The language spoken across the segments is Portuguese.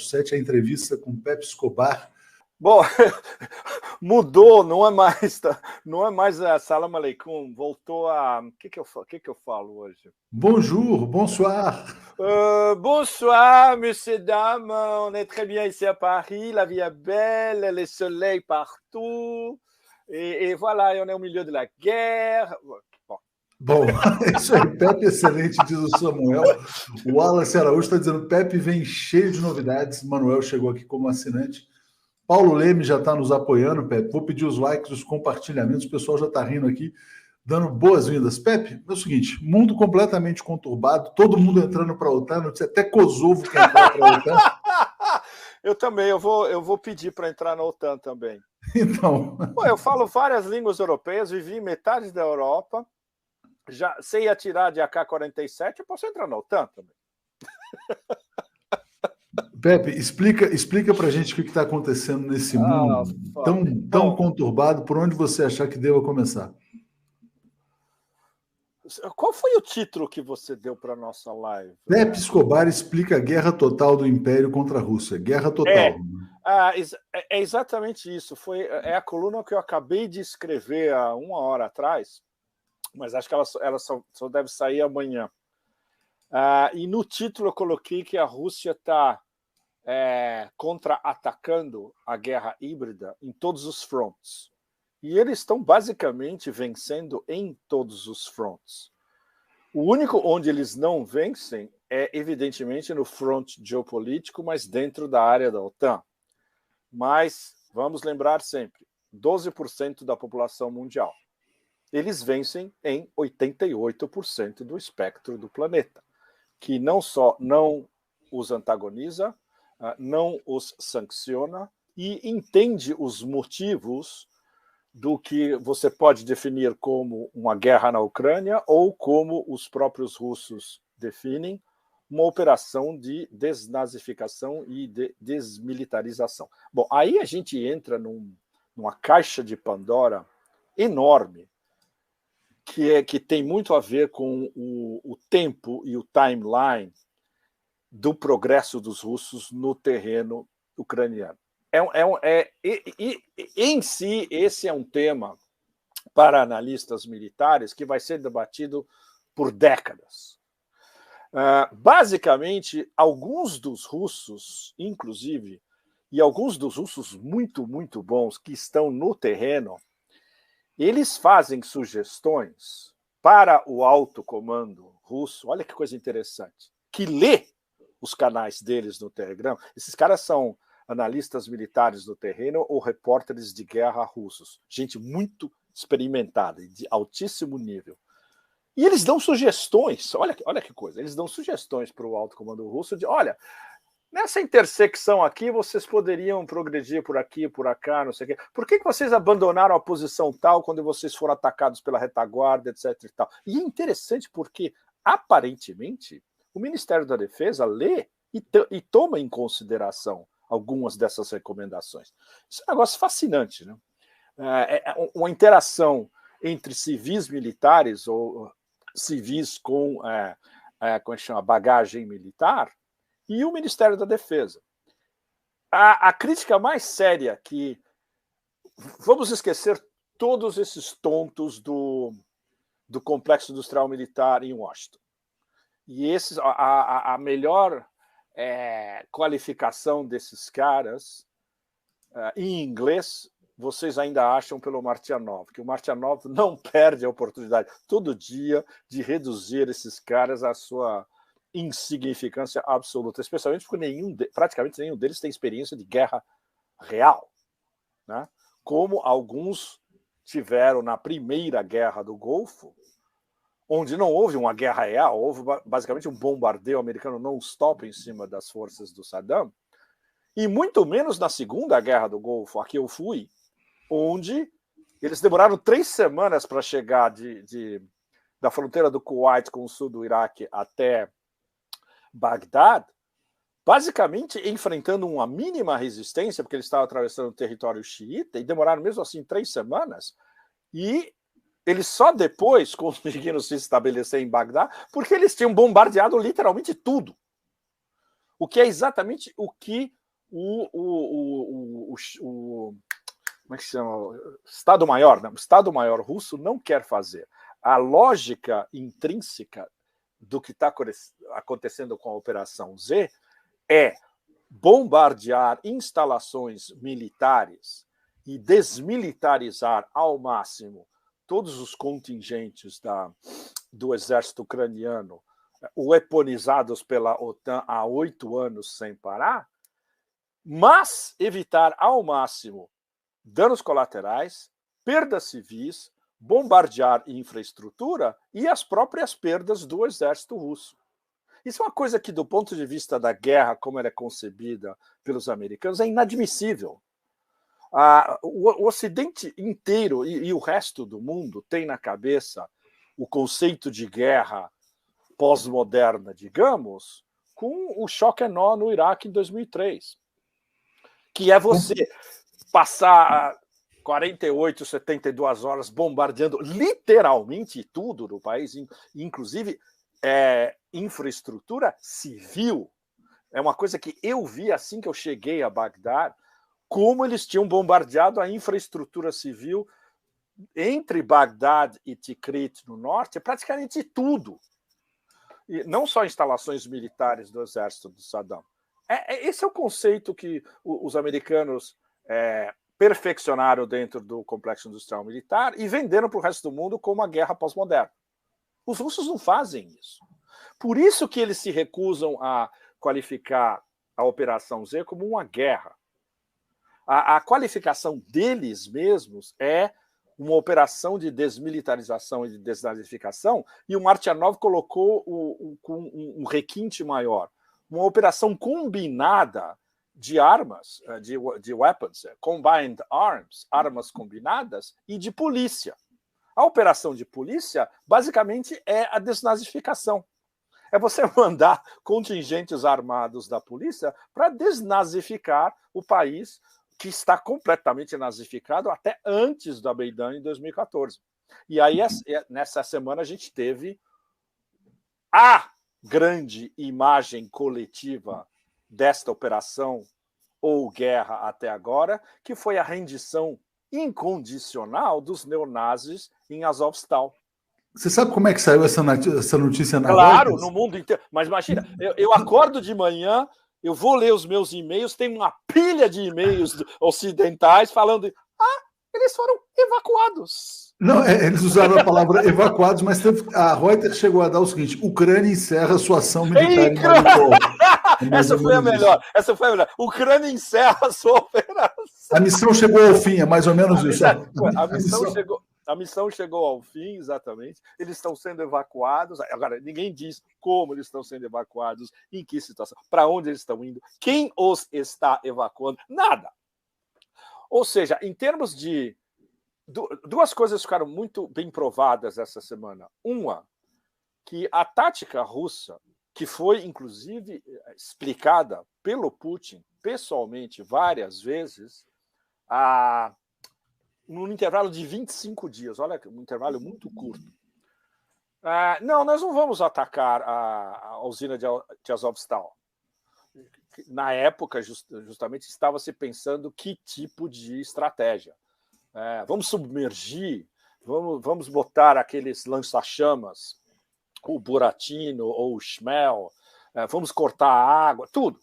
7, a entrevista com Pepe Escobar. Bom, mudou, não é mais a Salam Aleikum, voltou a... O que eu falo hoje? Bonjour, bonsoir. Bonsoir, monsieur, dame, on est très bien ici à Paris, la vie est belle, le soleil partout, et voilà, on est au milieu de la guerre. Bom, isso aí, Pepe excelente, diz o Samuel. O Wallace Araújo está dizendo, Pepe vem cheio de novidades, Manuel chegou aqui como assinante. Paulo Leme já está nos apoiando, Pepe. Vou pedir os likes, os compartilhamentos. O pessoal já está rindo aqui, dando boas-vindas. Pepe, é o seguinte, mundo completamente conturbado, todo mundo entrando para a OTAN, até Kosovo quer entrar para a OTAN. Eu também, eu vou pedir para entrar na OTAN também. Então... Pô, eu falo várias línguas europeias, vivi em metade da Europa, já sei atirar de AK-47, eu posso entrar na OTAN também. Pepe, explica pra gente o que está acontecendo nesse mundo tão conturbado, por onde você achar que deva começar. Qual foi o título que você deu para a nossa live? Pepe Escobar explica a guerra total do Império contra a Rússia. Guerra total. É exatamente isso. É a coluna que eu acabei de escrever há 1 hora atrás, mas acho que ela só deve sair amanhã. E no título eu coloquei que a Rússia está contra-atacando a guerra híbrida em todos os fronts. E eles estão basicamente vencendo em todos os fronts. O único onde eles não vencem é, evidentemente, no front geopolítico, mas dentro da área da OTAN. Mas, vamos lembrar sempre, 12% da população mundial. Eles vencem em 88% do espectro do planeta, que não só não os antagoniza, não os sanciona e entende os motivos do que você pode definir como uma guerra na Ucrânia ou como os próprios russos definem, uma operação de desnazificação e de desmilitarização. Bom, aí a gente entra numa caixa de Pandora enorme, que tem muito a ver com o tempo e o timeline do progresso dos russos no terreno ucraniano. Em si, esse é um tema para analistas militares que vai ser debatido por décadas. Basicamente, alguns dos russos, inclusive, e alguns dos russos muito, muito bons que estão no terreno, eles fazem sugestões para o alto comando russo, olha que coisa interessante, que lê os canais deles no Telegram. Esses caras são analistas militares do terreno ou repórteres de guerra russos. Gente muito experimentada, de altíssimo nível. E eles dão sugestões, olha que coisa, eles dão sugestões para o alto comando russo de, olha, nessa intersecção aqui vocês poderiam progredir por aqui, por cá, não sei o quê. Por que vocês abandonaram a posição tal quando vocês foram atacados pela retaguarda, etc. e tal? E é interessante porque, aparentemente, o Ministério da Defesa lê e toma em consideração algumas dessas recomendações. Isso é um negócio fascinante, né? Uma interação entre civis militares ou civis com como é que chama, bagagem militar e o Ministério da Defesa. A crítica mais séria que... Vamos esquecer todos esses tontos do complexo industrial militar em Washington. E a melhor qualificação desses caras, em inglês, vocês ainda acham pelo Martyanov, que o Martyanov não perde a oportunidade todo dia de reduzir esses caras à sua insignificância absoluta, especialmente porque praticamente nenhum deles tem experiência de guerra real, né? Como alguns tiveram na primeira guerra do Golfo, onde não houve uma guerra real, houve basicamente um bombardeio americano non-stop em cima das forças do Saddam, e muito menos na segunda guerra do Golfo, a que eu fui, onde eles demoraram 3 semanas para chegar da fronteira do Kuwait com o sul do Iraque até Bagdad, basicamente enfrentando uma mínima resistência, porque eles estavam atravessando o território xiita, e demoraram mesmo assim 3 semanas, e eles só depois conseguiram se estabelecer em Bagdá, porque eles tinham bombardeado literalmente tudo. o que é exatamente o que como é que se chama? Estado-Maior, não, o Estado-Maior russo não quer fazer. A lógica intrínseca do que está acontecendo com a Operação Z é bombardear instalações militares e desmilitarizar ao máximo todos os contingentes do exército ucraniano, weaponizados pela OTAN há 8 anos sem parar, mas evitar ao máximo danos colaterais, perdas civis, bombardear infraestrutura e as próprias perdas do exército russo. Isso é uma coisa que, do ponto de vista da guerra, como ela é concebida pelos americanos, é inadmissível. O Ocidente inteiro e o resto do mundo tem na cabeça o conceito de guerra pós-moderna, digamos, com o choque nó no Iraque em 2003, que é você passar 48, 72 horas bombardeando literalmente tudo no país, inclusive infraestrutura civil. É uma coisa que eu vi assim que eu cheguei a Bagdá, como eles tinham bombardeado a infraestrutura civil entre Bagdá e Tikrit, no norte, praticamente tudo. E não só instalações militares do exército do Saddam. Esse é o conceito que os americanos perfeccionaram dentro do complexo industrial militar e venderam para o resto do mundo como a guerra pós-moderna. Os russos não fazem isso. Por isso que eles se recusam a qualificar a Operação Z como uma guerra. A qualificação deles mesmos é uma operação de desmilitarização e de desnazificação, e o Martyanov colocou com um requinte maior, uma operação combinada de armas, de weapons, combined arms, armas combinadas, e de polícia. A operação de polícia, basicamente, é a desnazificação. É você mandar contingentes armados da polícia para desnazificar o país que está completamente nazificado até antes da Maidan em 2014. E aí, nessa semana, a gente teve a grande imagem coletiva desta operação ou guerra até agora, que foi a rendição incondicional dos neonazis em Azovstal. Você sabe como é que saiu essa notícia na Claro, Reuters? no mundo inteiro. Mas imagina, eu acordo de manhã, eu vou ler os meus e-mails, tem uma pilha de e-mails ocidentais falando eles foram evacuados. Não, eles usaram a palavra evacuados, mas a Reuters chegou a dar o seguinte: Ucrânia encerra sua ação militar em Mariupol. Essa foi a melhor. Ucrânia encerra a sua operação. A missão chegou ao fim, é mais ou menos isso. A missão chegou ao fim, exatamente. Eles estão sendo evacuados. Agora, ninguém diz como eles estão sendo evacuados, em que situação, para onde eles estão indo, quem os está evacuando, nada. Ou seja, em termos de... Duas coisas ficaram muito bem provadas essa semana. Uma, que a tática russa, que foi, inclusive, explicada pelo Putin pessoalmente várias vezes, num intervalo de 25 dias. Olha, um intervalo muito curto. Não, nós não vamos atacar a usina de Azovstal. Na época, justamente, estava se pensando que tipo de estratégia. Vamos submergir, vamos botar aqueles lança-chamas, o Buratino ou o Shmel, vamos cortar a água, tudo.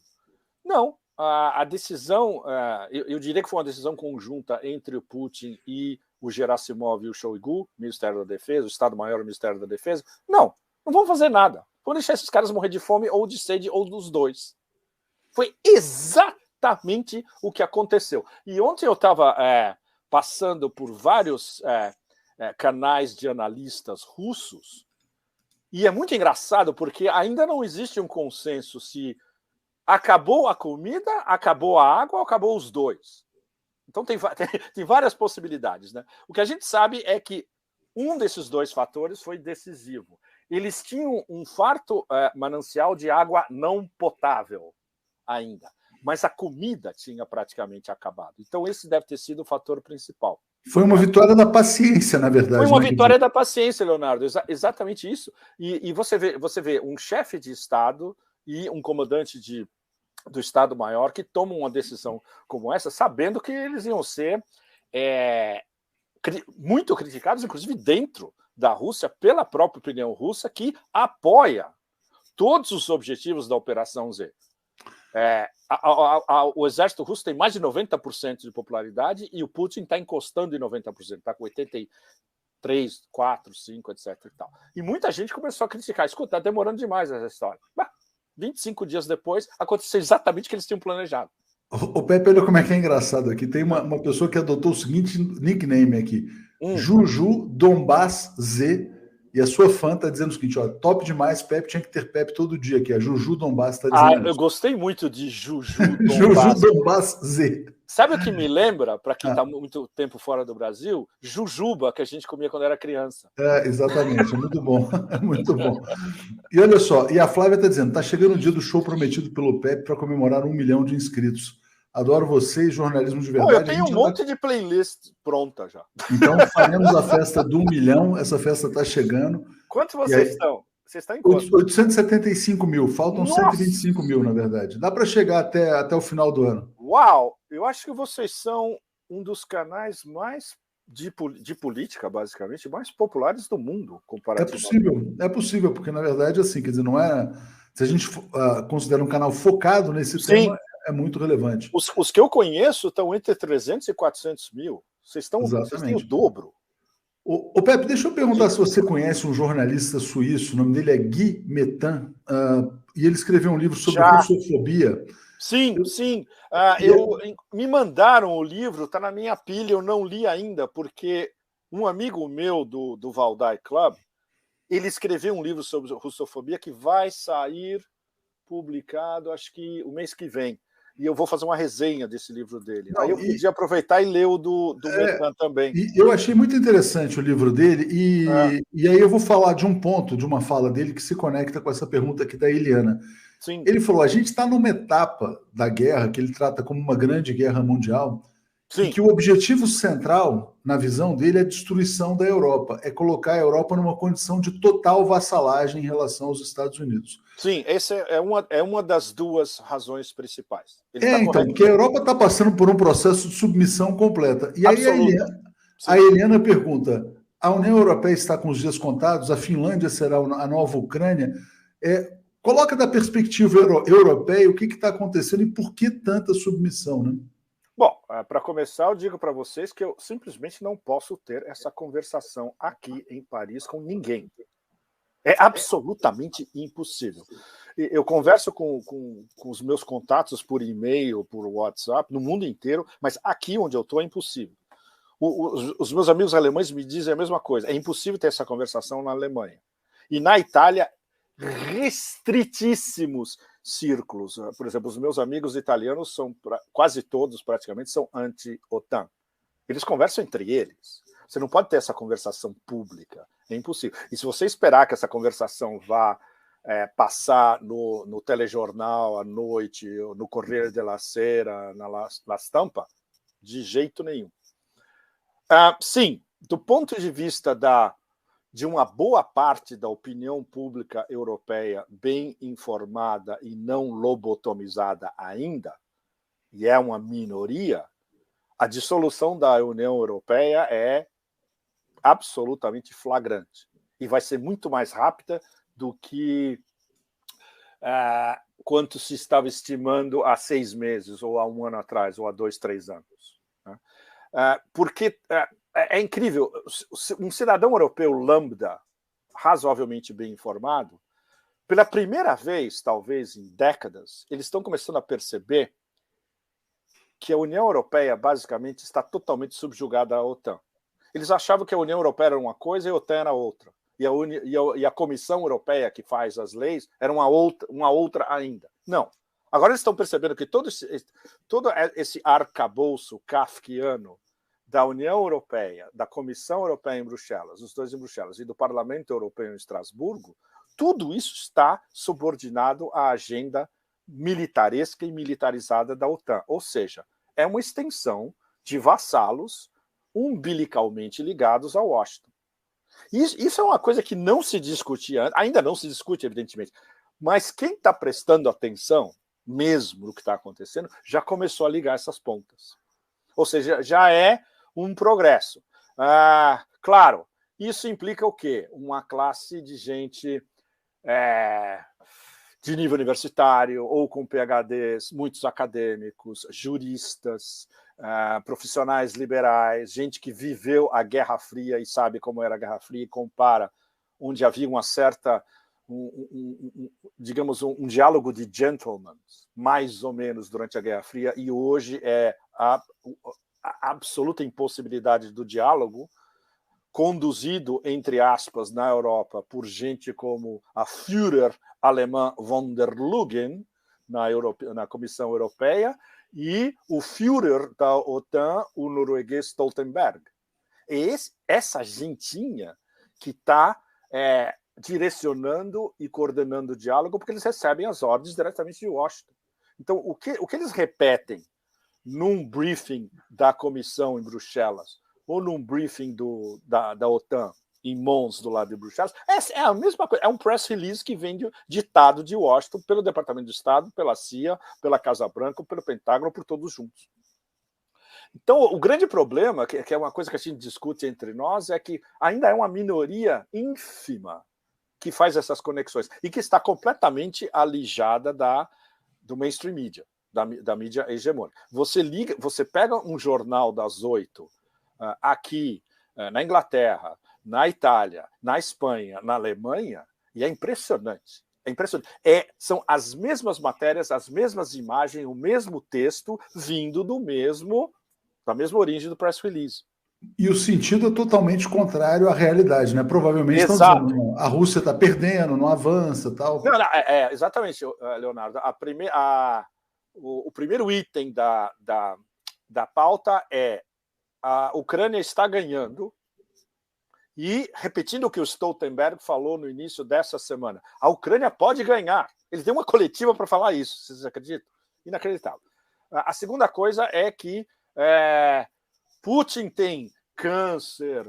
Não, a decisão, eu diria que foi uma decisão conjunta entre o Putin e o Gerasimov e o Shoigu, Ministério da Defesa, o Estado-Maior do Ministério da Defesa. Não vamos fazer nada. Vamos deixar esses caras morrer de fome ou de sede ou dos dois. Foi exatamente o que aconteceu. E ontem eu estava passando por vários canais de analistas russos, e é muito engraçado porque ainda não existe um consenso se acabou a comida, acabou a água ou acabou os dois. Então tem várias possibilidades, né? O que a gente sabe é que um desses dois fatores foi decisivo. Eles tinham um farto manancial de água não potável ainda, mas a comida tinha praticamente acabado. Então esse deve ter sido o fator principal. Foi uma vitória da paciência, na verdade. Foi uma vitória da paciência, Leonardo, exatamente isso. E você vê um chefe de Estado e um comandante de do Estado-Maior que tomam uma decisão como essa, sabendo que eles iam ser muito criticados, inclusive dentro da Rússia, pela própria opinião russa, que apoia todos os objetivos da Operação Z. O exército russo tem mais de 90% de popularidade e o Putin está encostando em 90%, está com 83, 4, 5, etc. E tal. E muita gente começou a criticar. Escuta, está demorando demais essa história. 25 dias depois, aconteceu exatamente o que eles tinham planejado. O Pepe, olha como é que é engraçado aqui. Tem uma pessoa que adotou o seguinte nickname aqui: Juju Donbass Z. E a sua fã está dizendo o seguinte: ó, top demais, Pepe tinha que ter Pepe todo dia aqui. A Juju Donbass está dizendo eu gostei muito de Juju Donbass. Juju Donbass Z. Sabe o que me lembra, para quem está muito tempo fora do Brasil? Jujuba, que a gente comia quando era criança. Exatamente, é muito bom. É muito bom. E olha só, e a Flávia está dizendo: está chegando o dia do show prometido pelo Pepe para comemorar 1 milhão de inscritos. Adoro vocês, jornalismo de verdade. Eu tenho um monte de playlist pronta já. Então faremos a festa do 1 milhão, essa festa está chegando. Quantos vocês estão? Vocês estão em quanto? 875 mil, faltam 125 mil, na verdade. Dá para chegar até o final do ano. Uau! Eu acho que vocês são um dos canais mais de política, basicamente, mais populares do mundo, comparativamente. É possível, porque, na verdade, assim, quer dizer, não é... Se a gente considera um canal focado nesse tema, é muito relevante. Os que eu conheço estão entre 300 e 400 mil. Vocês têm o dobro. Ô Pepe, deixa eu perguntar se você conhece um jornalista suíço, o nome dele é Guy Metan, e ele escreveu um livro sobre russofobia. Sim. Me mandaram o livro, está na minha pilha, eu não li ainda, porque um amigo meu do Valdai Club, ele escreveu um livro sobre russofobia que vai sair publicado, acho que o mês que vem. E eu vou fazer uma resenha desse livro dele. Aí eu podia aproveitar e ler o do Metan também. E eu achei muito interessante o livro dele, e aí eu vou falar de um ponto, de uma fala dele, que se conecta com essa pergunta aqui da Eliana. Sim. Ele falou: a gente está numa etapa da guerra que ele trata como uma grande guerra mundial, e que o objetivo central, na visão dele, é a destruição da Europa, é colocar a Europa numa condição de total vassalagem em relação aos Estados Unidos. Sim, essa é uma das duas razões principais. Então, porque a Europa está passando por um processo de submissão completa. E aí a Eliana pergunta: a União Europeia está com os dias contados? A Finlândia será a nova Ucrânia? Coloca da perspectiva europeia o que está acontecendo e por que tanta submissão, né? Bom, para começar, eu digo para vocês que eu simplesmente não posso ter essa conversação aqui em Paris com ninguém. É absolutamente impossível. Eu converso com os meus contatos por e-mail, por WhatsApp, no mundo inteiro, mas aqui onde eu estou é impossível. Os meus amigos alemães me dizem a mesma coisa. É impossível ter essa conversação na Alemanha. E na Itália, restritíssimos círculos. Por exemplo, os meus amigos italianos são quase todos, praticamente, são anti-OTAN. Eles conversam entre eles. Você não pode ter essa conversação pública. É impossível. E se você esperar que essa conversação vá passar no telejornal à noite, no Corriere della Sera, na Stampa, de jeito nenhum. Sim, do ponto de vista de uma boa parte da opinião pública europeia bem informada e não lobotomizada ainda, e é uma minoria, a dissolução da União Europeia é absolutamente flagrante. E vai ser muito mais rápida do que quanto se estava estimando há 6 meses, ou há 1 ano atrás, ou há 2, 3 anos. Né? Porque é incrível, um cidadão europeu lambda, razoavelmente bem informado, pela primeira vez, talvez em décadas, eles estão começando a perceber que a União Europeia basicamente está totalmente subjugada à OTAN. Eles achavam que a União Europeia era uma coisa e a OTAN era outra. E a Comissão Europeia, que faz as leis, era uma outra ainda. Não. Agora eles estão percebendo que todo esse arcabouço kafkiano da União Europeia, da Comissão Europeia em Bruxelas, os dois em Bruxelas, e do Parlamento Europeu em Estrasburgo, tudo isso está subordinado à agenda militaresca e militarizada da OTAN. Ou seja, é uma extensão de vassalos umbilicalmente ligados a Washington. Isso é uma coisa que não se discutia, ainda não se discute, evidentemente, mas quem está prestando atenção mesmo no que está acontecendo, já começou a ligar essas pontas. Ou seja, já é um progresso. Claro, isso implica o quê? Uma classe de gente de nível universitário ou com PhDs, muitos acadêmicos, juristas, profissionais liberais, gente que viveu a Guerra Fria e sabe como era a Guerra Fria e compara, onde havia uma certa, digamos, um diálogo de gentlemen, mais ou menos, durante a Guerra Fria, e hoje é a absoluta impossibilidade do diálogo, conduzido, entre aspas, na Europa por gente como a Führer alemã von der Leyen, na Comissão Europeia, e o Führer da OTAN, o norueguês Stoltenberg. Essa gentinha que está direcionando e coordenando o diálogo, porque eles recebem as ordens diretamente de Washington. Então, o que eles repetem num briefing da comissão em Bruxelas, ou num briefing da OTAN em Mons, do lado de Bruxelas, é a mesma coisa. É um press release que vem ditado de Washington pelo Departamento de Estado, pela CIA, pela Casa Branca, pelo Pentágono, por todos juntos. Então, o grande problema, que é uma coisa que a gente discute entre nós, é que ainda é uma minoria ínfima que faz essas conexões e que está completamente alijada do mainstream media, da mídia hegemônica. Você pega um jornal das 8 aqui na Inglaterra, na Itália, na Espanha, na Alemanha, e é impressionante. É impressionante. São as mesmas matérias, as mesmas imagens, o mesmo texto vindo da mesma origem do press release. E o sentido é totalmente contrário à realidade, né? Provavelmente estão dizendo, a Rússia está perdendo, não avança, tal. Não, exatamente, Leonardo. O primeiro item da pauta é: a Ucrânia está ganhando, e, repetindo o que o Stoltenberg falou no início dessa semana, a Ucrânia pode ganhar. Ele tem uma coletiva para falar isso, vocês acreditam? Inacreditável. A segunda coisa é que Putin tem câncer,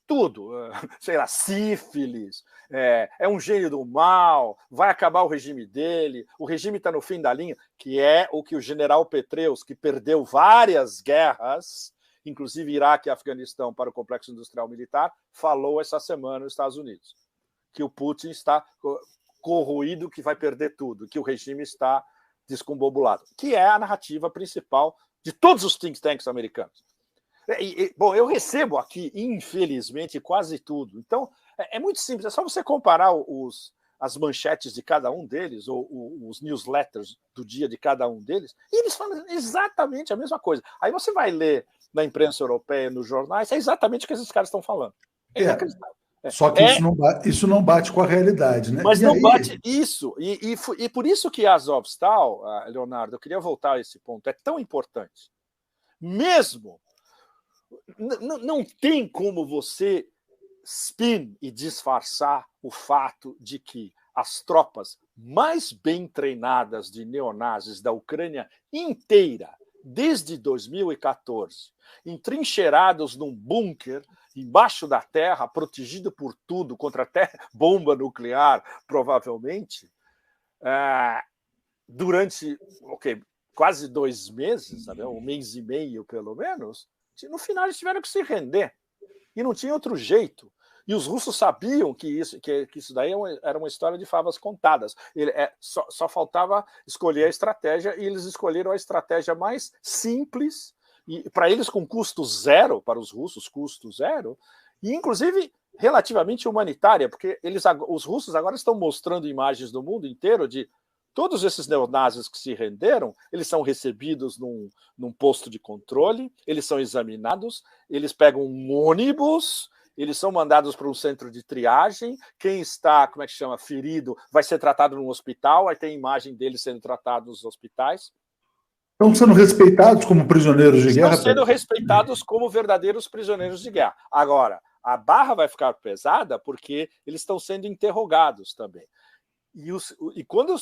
tudo, sei lá, sífilis, é um gênio do mal, vai acabar o regime dele, o regime está no fim da linha, que é o que o general Petreus, que perdeu várias guerras, inclusive Iraque e Afeganistão, para o complexo industrial militar, falou essa semana nos Estados Unidos, que o Putin está corroído, que vai perder tudo, que o regime está descombobulado, que é a narrativa principal de todos os think tanks americanos. Bom, eu recebo aqui, infelizmente, quase tudo. Então, é muito simples. É só você comparar as manchetes de cada um deles, ou os newsletters do dia de cada um deles, e eles falam exatamente a mesma coisa. Aí você vai ler na imprensa europeia, nos jornais, é exatamente o que esses caras estão falando. É inacreditável. Só que isso não bate com a realidade, né? Mas não bate isso. E por isso que a Azovstal, Leonardo, eu queria voltar a esse ponto, é tão importante. Mesmo não tem como você spin e disfarçar o fato de que as tropas mais bem treinadas de neonazis da Ucrânia inteira, desde 2014, entrincheirados num bunker embaixo da terra, protegido por tudo, contra até bomba nuclear, provavelmente, durante quase 2 meses, sabe? 1 mês e meio, pelo menos, no final eles tiveram que se render. E não tinha outro jeito. E os russos sabiam que isso daí era uma história de favas contadas. Só faltava escolher a estratégia, e eles escolheram a estratégia mais simples, e para eles com custo zero, para os russos, custo zero, e inclusive relativamente humanitária, porque os russos agora estão mostrando imagens do mundo inteiro de todos esses neonazis que se renderam. Eles são recebidos num posto de controle, eles são examinados, eles pegam um ônibus, eles são mandados para um centro de triagem. Quem está, ferido, vai ser tratado num hospital, aí tem imagem deles sendo tratados nos hospitais. Estão sendo respeitados como prisioneiros de guerra? Estão sendo respeitados como verdadeiros prisioneiros de guerra. Agora, a barra vai ficar pesada porque eles estão sendo interrogados também. E quando...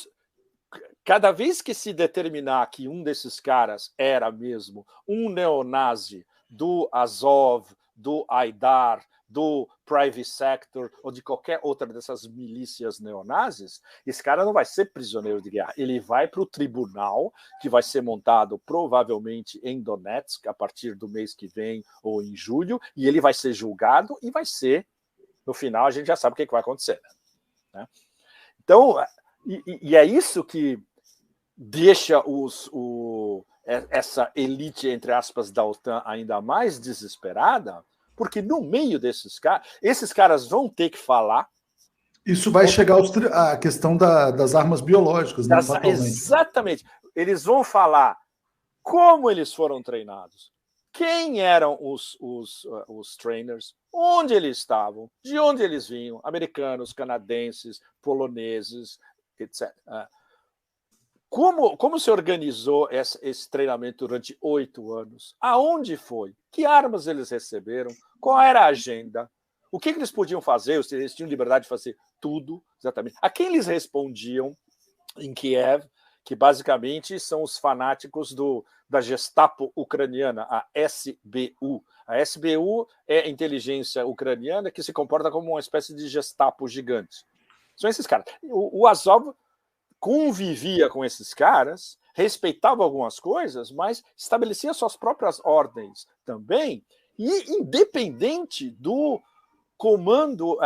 Cada vez que se determinar que um desses caras era mesmo um neonazi do Azov, do Aidar, do Private Sector ou de qualquer outra dessas milícias neonazis, esse cara não vai ser prisioneiro de guerra. Ele vai para o tribunal, que vai ser montado provavelmente em Donetsk a partir do mês que vem ou em julho, e ele vai ser julgado e vai ser, no final, a gente já sabe o que vai acontecer. Né? Então, e é isso que deixa essa elite, entre aspas, da OTAN ainda mais desesperada, porque no meio desses caras, esses caras vão ter que falar. Isso vai chegar à questão das armas biológicas, né, fatalmente. Exatamente. Eles vão falar como eles foram treinados, quem eram os trainers, onde eles estavam, de onde eles vinham, americanos, canadenses, poloneses, etc. Como se organizou esse treinamento durante 8 anos? Aonde foi? Que armas eles receberam? Qual era a agenda? O que eles podiam fazer? Eles tinham liberdade de fazer tudo, exatamente. A quem eles respondiam em Kiev, que basicamente são os fanáticos da Gestapo ucraniana, a SBU. A SBU é a inteligência ucraniana que se comporta como uma espécie de Gestapo gigante. São esses caras. O Azov convivia com esses caras, respeitava algumas coisas, mas estabelecia suas próprias ordens também, e independente do comando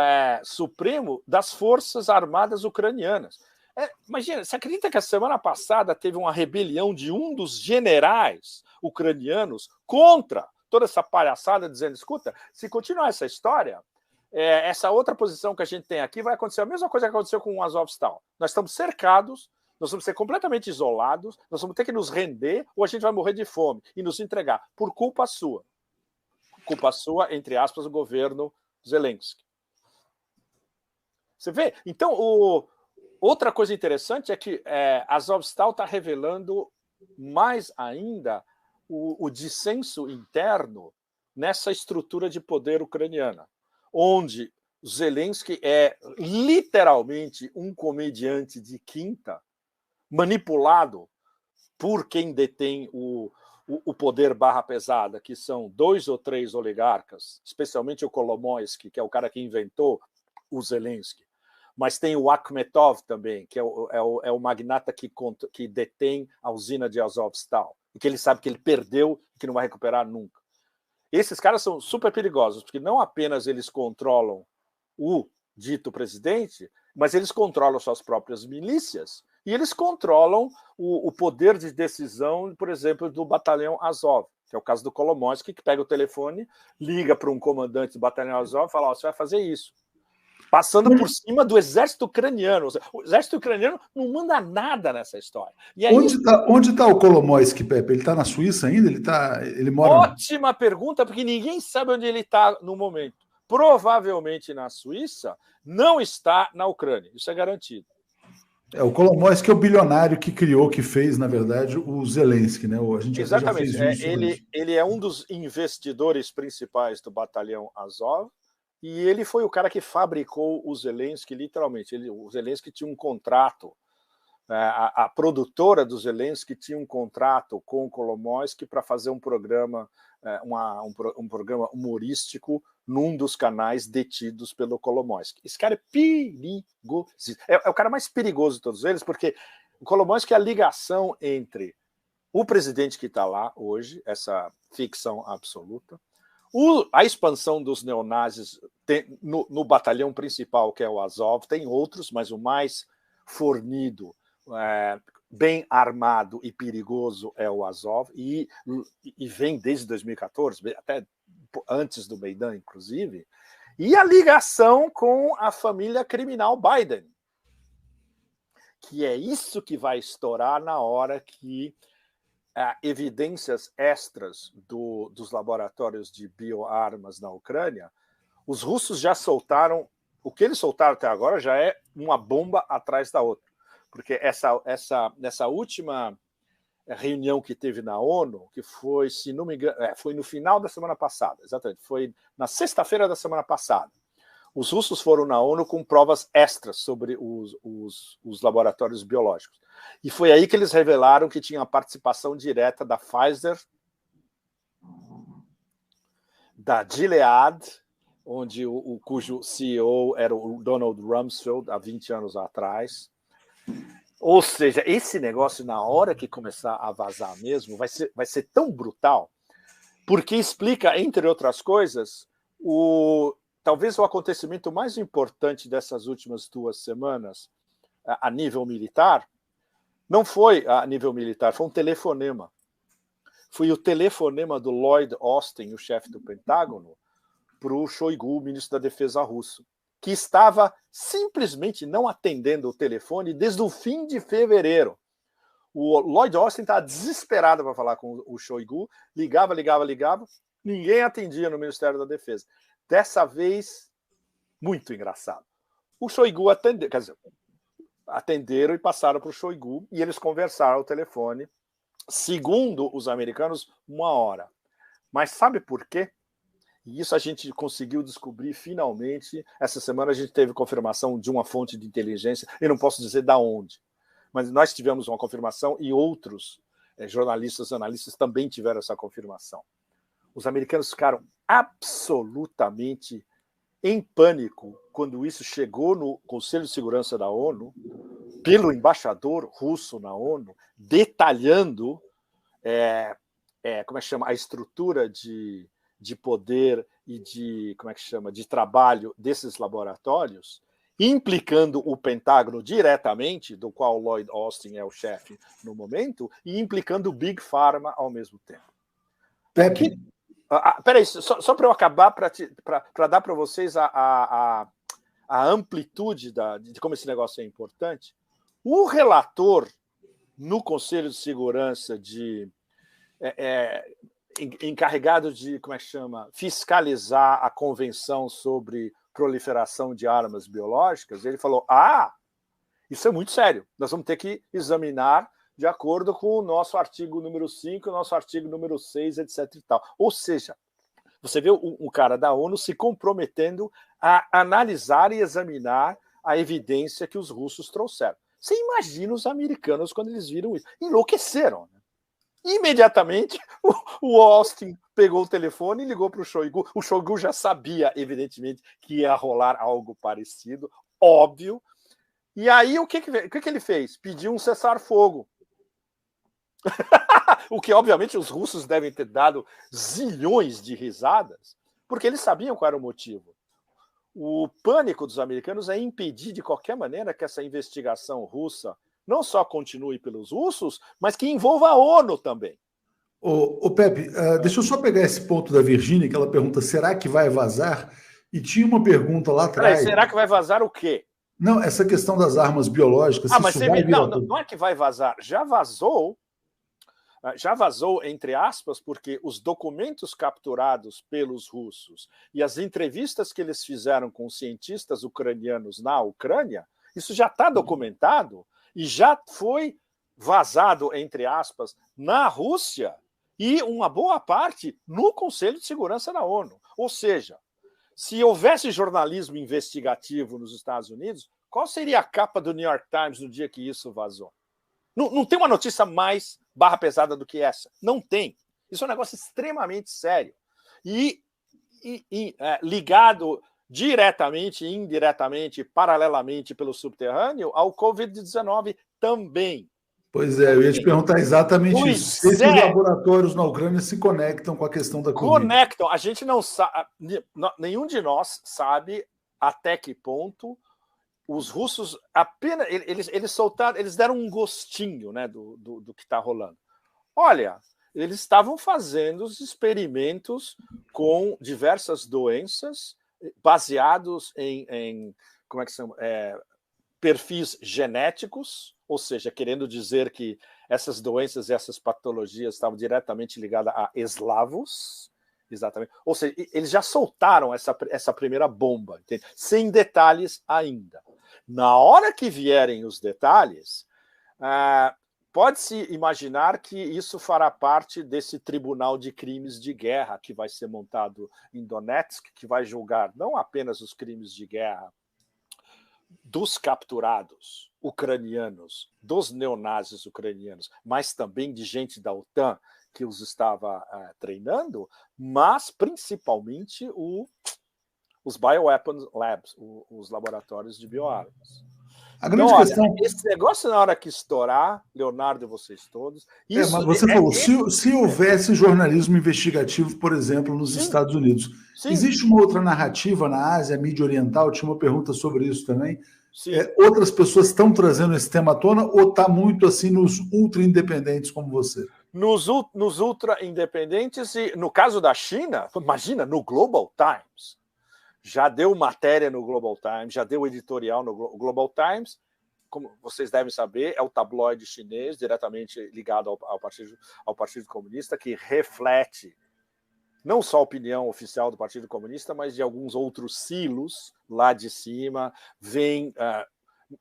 supremo das Forças Armadas ucranianas. Imagina, você acredita que a semana passada teve uma rebelião de um dos generais ucranianos contra toda essa palhaçada, dizendo, escuta, se continuar essa história, essa outra posição que a gente tem aqui vai acontecer a mesma coisa que aconteceu com o Azovstal. Nós estamos cercados, nós vamos ser completamente isolados, nós vamos ter que nos render ou a gente vai morrer de fome e nos entregar por culpa sua. Culpa sua, entre aspas, do governo Zelensky. Você vê? Então, outra coisa interessante é que Azovstal está revelando mais ainda o dissenso interno nessa estrutura de poder ucraniana, onde Zelensky é literalmente um comediante de quinta, manipulado por quem detém o poder barra pesada, que são 2 ou 3 oligarcas, especialmente o Kolomoisky, que é o cara que inventou o Zelensky. Mas tem o Akhmetov também, que é o magnata que detém a usina de Azovstal, e que ele sabe que ele perdeu e que não vai recuperar nunca. Esses caras são super perigosos, porque não apenas eles controlam o dito presidente, mas eles controlam suas próprias milícias e eles controlam o poder de decisão, por exemplo, do batalhão Azov, que é o caso do Kolomoisky, que pega o telefone, liga para um comandante do batalhão Azov e fala, você vai fazer isso. Passando por cima do exército ucraniano. O exército ucraniano não manda nada nessa história. E aí, onde tá o Kolomoisky, Pepe? Ele está na Suíça ainda? Ele mora... Ótima pergunta, porque ninguém sabe onde ele está no momento. Provavelmente na Suíça, não está na Ucrânia. Isso é garantido. O Kolomoisky é o bilionário que criou, que fez, na verdade, o Zelensky, né? A gente Exatamente. já fez isso. Ele é um dos investidores principais do batalhão Azov, e ele foi o cara que fabricou o Zelensky, literalmente. O Zelensky tinha um contrato, a produtora do Zelensky tinha um contrato com o Kolomoisky para fazer um programa, um programa humorístico num dos canais detidos pelo Kolomoisky. Esse cara é perigoso. É o cara mais perigoso de todos eles, porque o Kolomoisky é a ligação entre o presidente que está lá hoje, essa ficção absoluta, a expansão dos neonazis no batalhão principal, que é o Azov, tem outros, mas o mais fornido, bem armado e perigoso é o Azov, e vem desde 2014, até antes do Maidan, inclusive, e a ligação com a família criminal Biden, que é isso que vai estourar na hora que evidências extras dos laboratórios de bioarmas na Ucrânia, os russos já soltaram, o que eles soltaram até agora já é uma bomba atrás da outra, porque nessa última reunião que teve na ONU, que foi, se não me engano, foi no final da semana passada, exatamente, foi na sexta-feira da semana passada, os russos foram na ONU com provas extras sobre os laboratórios biológicos. E foi aí que eles revelaram que tinha a participação direta da Pfizer, da Gilead, onde cujo CEO era o Donald Rumsfeld há 20 anos atrás. Ou seja, esse negócio, na hora que começar a vazar mesmo, vai ser tão brutal, porque explica, entre outras coisas, talvez o acontecimento mais importante dessas últimas 2 semanas, a nível militar, não foi a nível militar, foi um telefonema. Foi o telefonema do Lloyd Austin, o chefe do Pentágono, para o Shoigu, ministro da Defesa russo, que estava simplesmente não atendendo o telefone desde o fim de fevereiro. O Lloyd Austin estava desesperado para falar com o Shoigu, ligava, ninguém atendia no Ministério da Defesa. Dessa vez, muito engraçado. O Shoigu atendeu, quer dizer, atenderam e passaram para o Shoigu, e eles conversaram ao telefone, segundo os americanos, 1 hora. Mas sabe por quê? E isso a gente conseguiu descobrir finalmente. Essa semana a gente teve confirmação de uma fonte de inteligência, eu não posso dizer de onde, mas nós tivemos uma confirmação e outros jornalistas, analistas também tiveram essa confirmação. Os americanos ficaram absolutamente em pânico quando isso chegou no Conselho de Segurança da ONU, pelo embaixador russo na ONU, detalhando como é que chama, a estrutura de poder e de trabalho desses laboratórios, implicando o Pentágono diretamente, do qual Lloyd Austin é o chefe no momento, e implicando o Big Pharma ao mesmo tempo. Pepe. Peraí, só para eu acabar, para dar para vocês a amplitude de como esse negócio é importante. O relator no Conselho de Segurança encarregado de, fiscalizar a Convenção sobre Proliferação de Armas Biológicas, ele falou, isso é muito sério, nós vamos ter que examinar de acordo com o nosso artigo número 5, o nosso artigo número 6, etc. e tal. Ou seja, você vê um cara da ONU se comprometendo a analisar e examinar a evidência que os russos trouxeram. Você imagina os americanos quando eles viram isso. Enlouqueceram, né? Imediatamente, o Austin pegou o telefone e ligou para o Shoigu. O Shoigu já sabia, evidentemente, que ia rolar algo parecido, óbvio. E aí, o que ele fez? Pediu um cessar-fogo. O que, obviamente, os russos devem ter dado zilhões de risadas, porque eles sabiam qual era o motivo. O pânico dos americanos é impedir, de qualquer maneira, que essa investigação russa não só continue pelos russos, mas que envolva a ONU também. Ô Pepe, deixa eu só pegar esse ponto da Virgínia, que ela pergunta, será que vai vazar? E tinha uma pergunta lá atrás... será que vai vazar o quê? Não, essa questão das armas biológicas... mas não é que vai vazar. Já vazou, entre aspas, porque os documentos capturados pelos russos e as entrevistas que eles fizeram com cientistas ucranianos na Ucrânia, isso já está documentado e já foi vazado, entre aspas, na Rússia e uma boa parte no Conselho de Segurança da ONU. Ou seja, se houvesse jornalismo investigativo nos Estados Unidos, qual seria a capa do New York Times no dia que isso vazou? Não tem uma notícia mais barra pesada do que essa. Não tem. Isso é um negócio extremamente sério. E ligado diretamente, indiretamente, paralelamente pelo subterrâneo ao Covid-19 também. Pois é, eu ia te perguntar exatamente isso. Se esses laboratórios na Ucrânia se conectam com a questão da Covid. Conectam. A gente não sabe, nenhum de nós sabe até que ponto os russos apenas eles soltaram, eles deram um gostinho, né, do que está rolando. Olha, eles estavam fazendo os experimentos com diversas doenças baseados em como é que são, perfis genéticos, ou seja, querendo dizer que essas doenças e essas patologias estavam diretamente ligadas a eslavos, exatamente. Ou seja, eles já soltaram essa primeira bomba, entende? Sem detalhes ainda. Na hora que vierem os detalhes, pode-se imaginar que isso fará parte desse tribunal de crimes de guerra que vai ser montado em Donetsk, que vai julgar não apenas os crimes de guerra dos capturados, ucranianos, dos neonazis ucranianos, mas também de gente da OTAN que os estava treinando, mas principalmente os Bioweapons Labs, os laboratórios de bioarmas. A grande então, questão... olha, esse negócio, na hora que estourar, Leonardo e vocês todos... Isso mas você falou, se houvesse jornalismo investigativo, por exemplo, nos Estados Unidos, existe uma outra narrativa na Ásia, mídia oriental? Tinha uma pergunta sobre isso também. Outras pessoas estão trazendo esse tema à tona ou está muito assim nos ultra-independentes como você? Nos ultra-independentes, e no caso da China, imagina, no Global Times, já deu matéria no Global Times, já deu editorial no Global Times, como vocês devem saber, é o tabloide chinês, diretamente ligado ao Partido Comunista, que reflete não só a opinião oficial do Partido Comunista, mas de alguns outros silos lá de cima, vem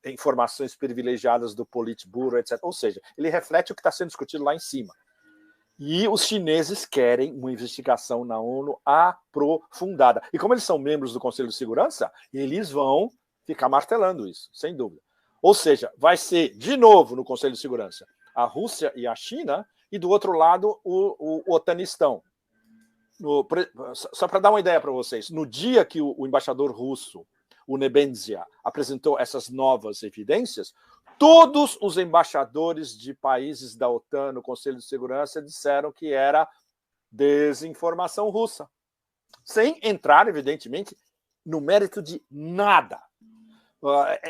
informações privilegiadas do Politburo, etc. Ou seja, ele reflete o que está sendo discutido lá em cima. E os chineses querem uma investigação na ONU aprofundada. E como eles são membros do Conselho de Segurança, eles vão ficar martelando isso, sem dúvida. Ou seja, vai ser, de novo, no Conselho de Segurança, a Rússia e a China, e do outro lado, o Otanistão. Só para dar uma ideia para vocês, no dia que o embaixador russo, o Nebenzia, apresentou essas novas evidências, todos os embaixadores de países da OTAN no Conselho de Segurança disseram que era desinformação russa, sem entrar, evidentemente, no mérito de nada.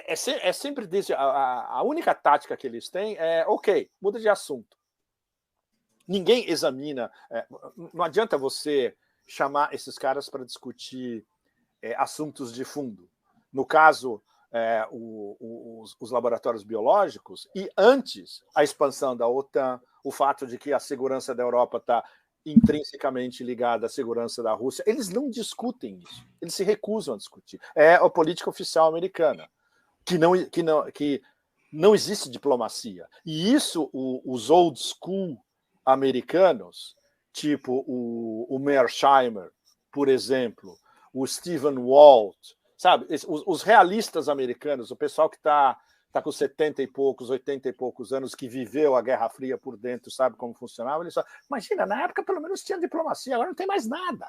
É sempre desse, a única tática que eles têm é, ok, muda de assunto. Ninguém examina, não adianta você chamar esses caras para discutir assuntos de fundo. No caso, os laboratórios biológicos, e antes a expansão da OTAN, o fato de que a segurança da Europa está intrinsecamente ligada à segurança da Rússia, eles não discutem isso, eles se recusam a discutir. É a política oficial americana, que não existe diplomacia. E isso, os old school americanos, tipo o Mearsheimer, por exemplo, o Stephen Walt, sabe? Os realistas americanos, o pessoal que está com 70 e poucos, 80 e poucos anos, que viveu a Guerra Fria por dentro, sabe como funcionava, eles falam, imagina, na época pelo menos tinha diplomacia, agora não tem mais nada.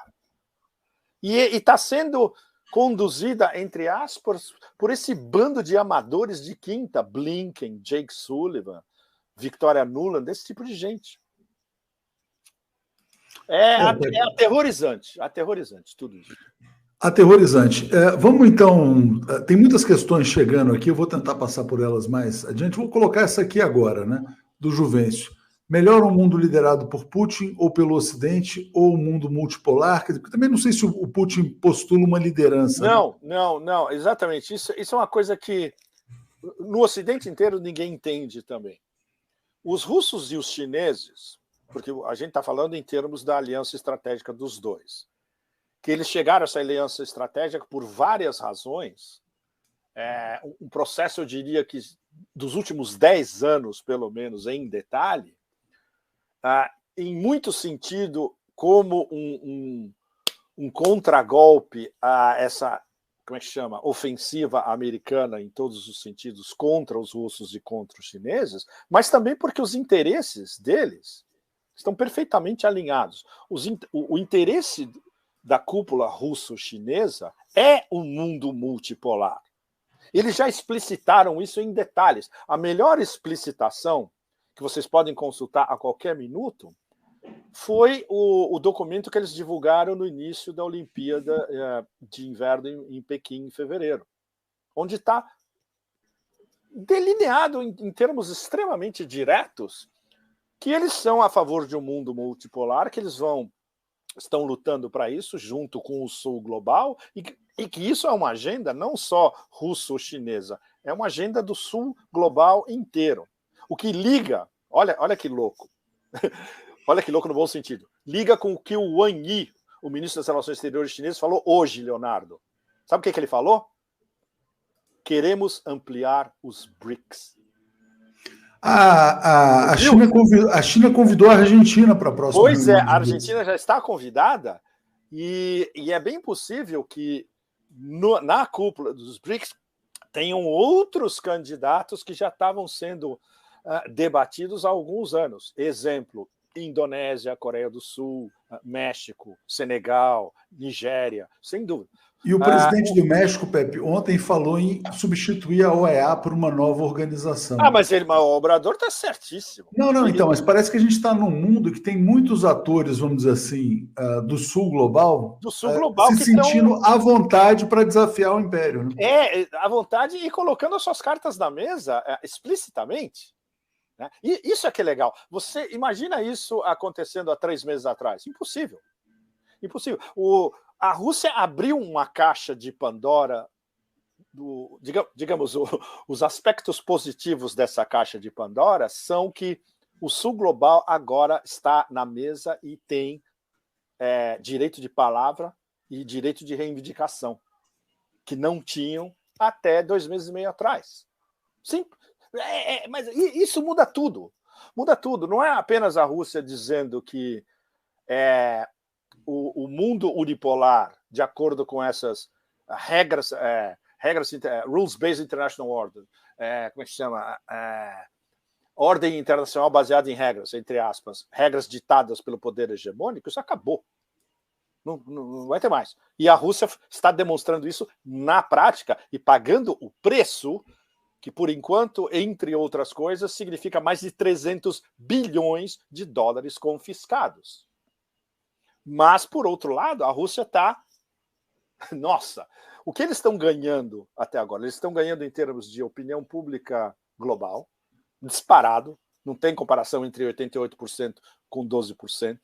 E está sendo conduzida, entre aspas, por esse bando de amadores de quinta, Blinken, Jake Sullivan, Victoria Nuland, desse tipo de gente. É aterrorizante tudo isso. Aterrorizante. Vamos então, tem muitas questões chegando aqui, eu vou tentar passar por elas mais adiante. Vou colocar essa aqui agora, né, do Juvencio. Melhor um mundo liderado por Putin ou pelo Ocidente, ou um mundo multipolar? Porque também não sei se o Putin postula uma liderança. Não, exatamente. Isso é uma coisa que no Ocidente inteiro ninguém entende também. Os russos e os chineses, porque a gente está falando em termos da aliança estratégica dos dois, que eles chegaram a essa aliança estratégica por várias razões, um processo, eu diria que dos últimos 10 anos, pelo menos, em detalhe, em muito sentido, como um contragolpe a essa, como é que chama, ofensiva americana em todos os sentidos contra os russos e contra os chineses, mas também porque os interesses deles estão perfeitamente alinhados. O interesse da cúpula russo-chinesa é um mundo multipolar. Eles já explicitaram isso em detalhes. A melhor explicitação, que vocês podem consultar a qualquer minuto, foi o documento que eles divulgaram no início da Olimpíada de Inverno em Pequim, em fevereiro, onde está delineado em termos extremamente diretos que eles são a favor de um mundo multipolar, que eles estão lutando para isso junto com o Sul global, e que isso é uma agenda não só russo-chinesa, é uma agenda do Sul global inteiro. O que liga, olha que louco, olha que louco no bom sentido, liga com o que o Wang Yi, o ministro das Relações Exteriores chinês, falou hoje, Leonardo. Sabe o que ele falou? Queremos ampliar os BRICS. A China convidou a Argentina para a próxima. Pois é, a Argentina já está convidada e é bem possível que na cúpula dos BRICS tenham outros candidatos que já estavam sendo debatidos há alguns anos. Exemplo, Indonésia, Coreia do Sul, México, Senegal, Nigéria, sem dúvida. E o presidente do México, Pepe, ontem falou em substituir a OEA por uma nova organização. Mas o Obrador está certíssimo. Não, então, mas parece que a gente está num mundo que tem muitos atores, vamos dizer assim, do Sul global, se sentindo à vontade para desafiar o império. Né? À vontade e colocando as suas cartas na mesa explicitamente. Né? E isso é que é legal. Você imagina isso acontecendo há 3 meses atrás? Impossível. Impossível. A Rússia abriu uma caixa de Pandora. Digamos, os aspectos positivos dessa caixa de Pandora são que o Sul global agora está na mesa e tem direito de palavra e direito de reivindicação, que não tinham até 2 meses e meio atrás. Sim, mas isso muda tudo. Muda tudo. Não é apenas a Rússia dizendo que o mundo unipolar, de acordo com essas regras, Rules-Based International Order, como é que se chama? Ordem internacional baseada em regras, entre aspas, regras ditadas pelo poder hegemônico, isso acabou. Não vai ter mais. E a Rússia está demonstrando isso na prática e pagando o preço que, por enquanto, entre outras coisas, significa mais de 300 bilhões de dólares confiscados. Mas, por outro lado, a Rússia está... Nossa, o que eles estão ganhando até agora? Eles estão ganhando em termos de opinião pública global, disparado, não tem comparação entre 88% com 12%.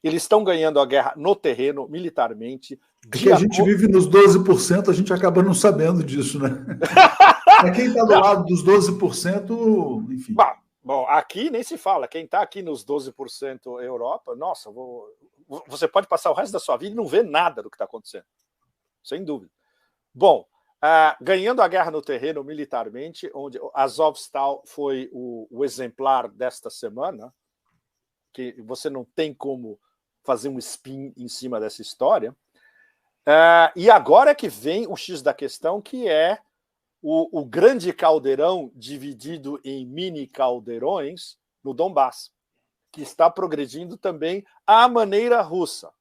Eles estão ganhando a guerra no terreno, militarmente. Que a gente vive nos 12%, a gente acaba não sabendo disso, né? Para quem está do lado dos 12%, enfim. Bom, aqui nem se fala. Quem está aqui nos 12% Europa, nossa, você pode passar o resto da sua vida e não ver nada do que está acontecendo. Sem dúvida. Bom, ganhando a guerra no terreno militarmente, onde Azovstal foi o exemplar desta semana, que você não tem como fazer um spin em cima dessa história. E agora é que vem o X da questão, que é o grande caldeirão dividido em mini caldeirões no Donbass, que está progredindo também à maneira russa.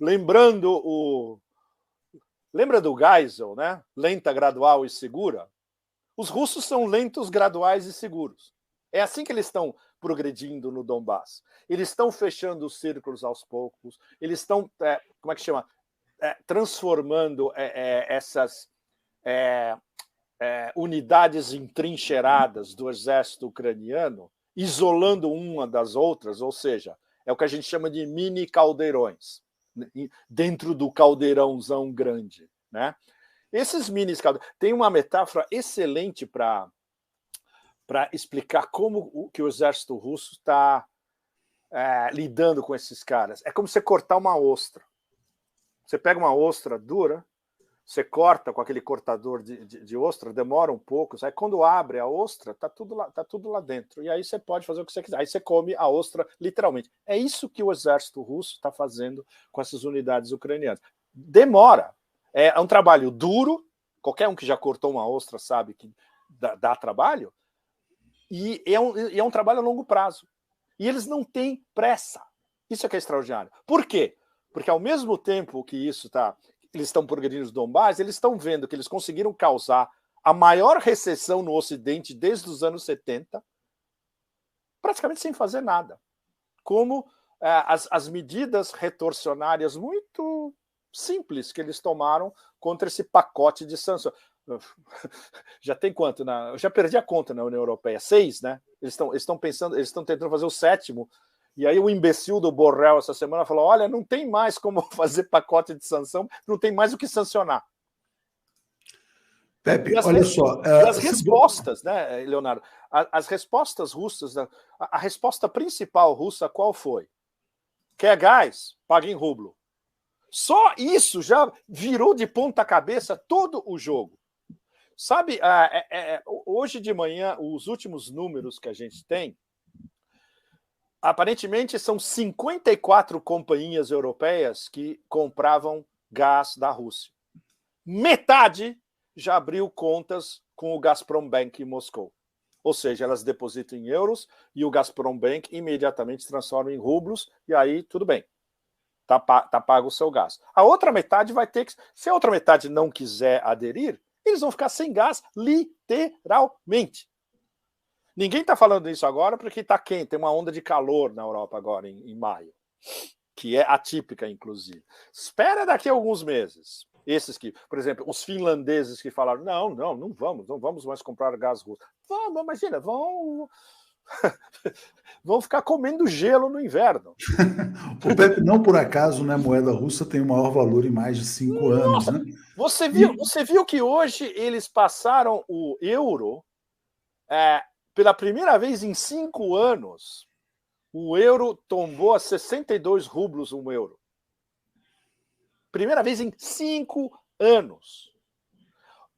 Lembra do Geisel, né? Lenta, gradual e segura? Os russos são lentos, graduais e seguros. É assim que eles estão progredindo no Donbass. Eles estão fechando os círculos aos poucos, eles estão, como é que chama? Transformando essas unidades entrincheiradas do exército ucraniano, isolando uma das outras, ou seja, é o que a gente chama de mini caldeirões, dentro do caldeirãozão grande, né? Esses mini caldeirões... Tem uma metáfora excelente para explicar como que o exército russo está lidando com esses caras. É como você cortar uma ostra. Você pega uma ostra dura, você corta com aquele cortador de ostra, demora um pouco, aí quando abre a ostra, tá tudo lá dentro. E aí você pode fazer o que você quiser. Aí você come a ostra literalmente. É isso que o exército russo está fazendo com essas unidades ucranianas. Demora. É um trabalho duro, qualquer um que já cortou uma ostra sabe que dá trabalho, e é um trabalho a longo prazo. E eles não têm pressa. Isso é que é extraordinário. Por quê? Porque ao mesmo tempo que eles estão progredindo no Donbass, eles estão vendo que eles conseguiram causar a maior recessão no Ocidente desde os anos 70, praticamente sem fazer nada. Como as medidas retorcionárias muito simples que eles tomaram contra esse pacote de sanções. Já tem quanto? Eu já perdi a conta na União Europeia. 6, né? Eles estão tentando fazer o 7º. E aí o imbecil do Borrell essa semana falou: olha, não tem mais como fazer pacote de sanção, não tem mais o que sancionar. Pepe, olha só. As respostas, né, Leonardo? As respostas russas, a resposta principal russa qual foi? Quer gás? Paga em rublo. Só isso já virou de ponta cabeça todo o jogo. Sabe, hoje de manhã, os últimos números que a gente tem, aparentemente são 54 companhias europeias que compravam gás da Rússia. Metade já abriu contas com o Gazprom Bank em Moscou. Ou seja, elas depositam em euros e o Gazprom Bank imediatamente transforma em rublos e aí tudo bem. Tá pago o seu gás. A outra metade vai ter que... Se a outra metade não quiser aderir, eles vão ficar sem gás, literalmente. Ninguém está falando isso agora porque está quente, tem uma onda de calor na Europa agora, em maio, que é atípica, inclusive. Espera daqui a alguns meses. Esses que, por exemplo, os finlandeses que falaram, não vamos mais comprar gás russo. Vamos, imagina, vão ficar comendo gelo no inverno. O Pepe, não por acaso, né, a moeda russa tem o maior valor em mais de 5 anos. Né? Você viu que hoje eles passaram o euro pela primeira vez em 5 anos. O euro tombou a 62 rublos um euro. Primeira vez em 5 anos.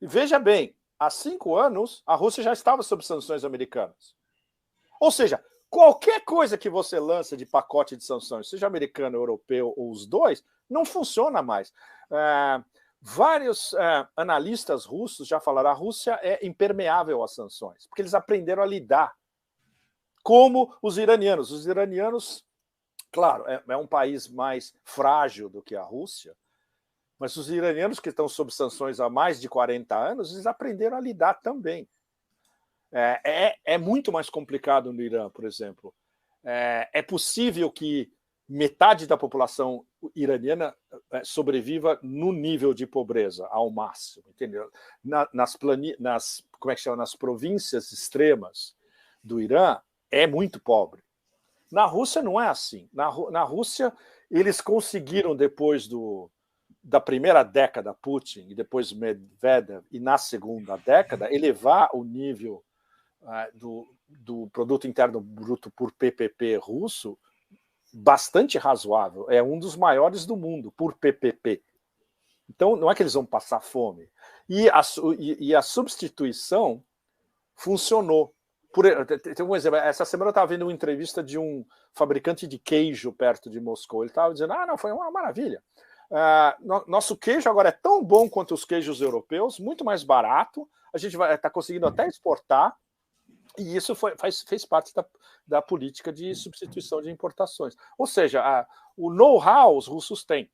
E veja bem, há 5 anos a Rússia já estava sob sanções americanas. Ou seja, qualquer coisa que você lança de pacote de sanções, seja americano, europeu ou os dois, não funciona mais. Vários analistas russos já falaram que a Rússia é impermeável às sanções, porque eles aprenderam a lidar. Como os iranianos. Os iranianos, claro, é um país mais frágil do que a Rússia, mas os iranianos que estão sob sanções há mais de 40 anos, eles aprenderam a lidar também. É muito mais complicado no Irã, por exemplo. É possível que metade da população iraniana sobreviva no nível de pobreza, ao máximo, entendeu? Nas províncias extremas do Irã, é muito pobre. Na Rússia não é assim. Na Rússia, eles conseguiram, depois da primeira década Putin e depois Medvedev, e na segunda década, elevar o nível do produto interno bruto por PPP russo bastante razoável. É um dos maiores do mundo por PPP. Então, não é que eles vão passar fome. E a substituição funcionou. Tem um exemplo. Essa semana eu estava vendo uma entrevista de um fabricante de queijo perto de Moscou. Ele estava dizendo, não, foi uma maravilha. Nosso queijo agora é tão bom quanto os queijos europeus, muito mais barato, a gente está conseguindo até exportar, e isso fez parte da política de substituição de importações. Ou seja, o know-how os russos têm.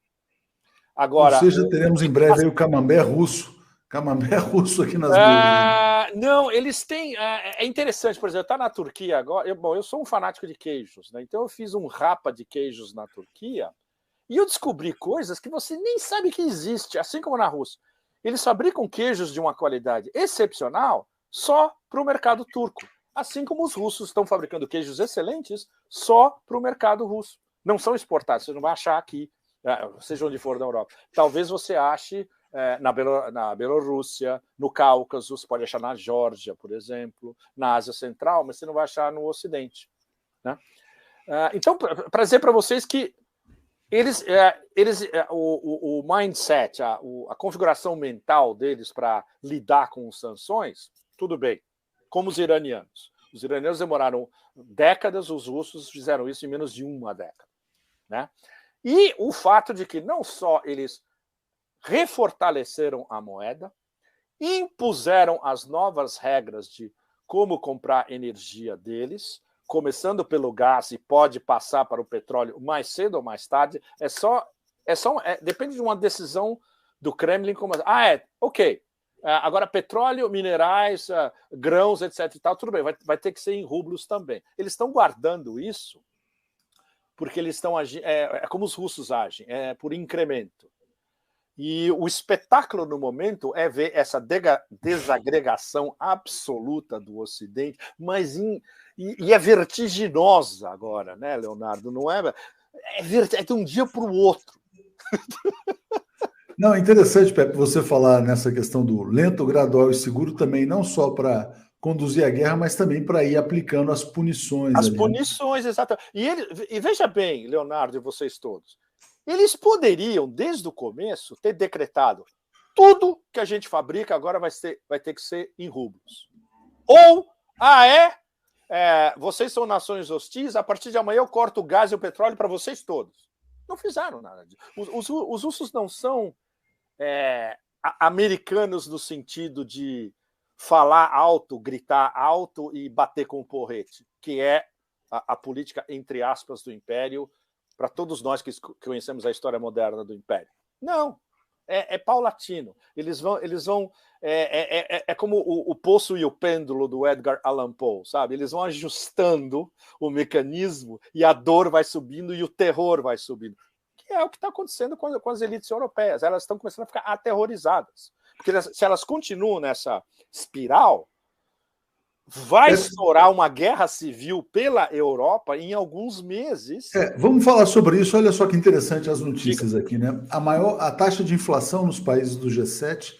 Agora, ou seja, teremos em breve aí o camembert russo. Camembert russo aqui nas mesas. Não, eles têm... É interessante, por exemplo, está na Turquia agora... Eu sou um fanático de queijos, né? Então eu fiz um rapa de queijos na Turquia e eu descobri coisas que você nem sabe que existe, assim como na Rússia. Eles fabricam queijos de uma qualidade excepcional só para o mercado turco, assim como os russos estão fabricando queijos excelentes só para o mercado russo. Não são exportados, você não vai achar aqui, seja onde for da Europa. Talvez você ache na Bielorrússia, no Cáucaso, você pode achar na Geórgia, por exemplo, na Ásia Central, mas você não vai achar no Ocidente. Né? Então, para dizer para vocês que o mindset, a configuração mental deles para lidar com as sanções, tudo bem, como os iranianos. Os iranianos demoraram décadas, os russos fizeram isso em menos de uma década. Né? E o fato de que não só eles refortaleceram a moeda, impuseram as novas regras de como comprar energia deles, começando pelo gás e pode passar para o petróleo mais cedo ou mais tarde, depende de uma decisão do Kremlin. Ok. Agora, petróleo, minerais, grãos, etc. e tal, tudo bem, vai ter que ser em rublos também. Eles estão guardando isso porque eles estão agindo, como os russos agem, por incremento. E o espetáculo no momento é ver essa desagregação absoluta do Ocidente, mas e é vertiginosa agora, né, Leonardo? Não é de um dia para o outro. Não, é interessante, Pepe, você falar nessa questão do lento, gradual e seguro também, não só para conduzir a guerra, mas também para ir aplicando as punições. As punições, exatamente. E veja bem, Leonardo e vocês todos, eles poderiam, desde o começo, ter decretado tudo que a gente fabrica agora vai ter que ser em rublos. Ou, vocês são nações hostis, a partir de amanhã eu corto o gás e o petróleo para vocês todos. Não fizeram nada disso. Os russos não são americanos no sentido de falar alto, gritar alto e bater com o porrete, que é a política, entre aspas, do Império, para todos nós que conhecemos a história moderna do Império. Não, é paulatino. Eles vão é como o Poço e o Pêndulo do Edgar Allan Poe, sabe? Eles vão ajustando o mecanismo e a dor vai subindo e o terror vai subindo. Que é o que está acontecendo com as elites europeias. Elas estão começando a ficar aterrorizadas. Porque se elas continuam nessa espiral, vai estourar uma guerra civil pela Europa em alguns meses. Vamos falar sobre isso. Olha só que interessante as notícias aqui, né? A taxa de inflação nos países do G7,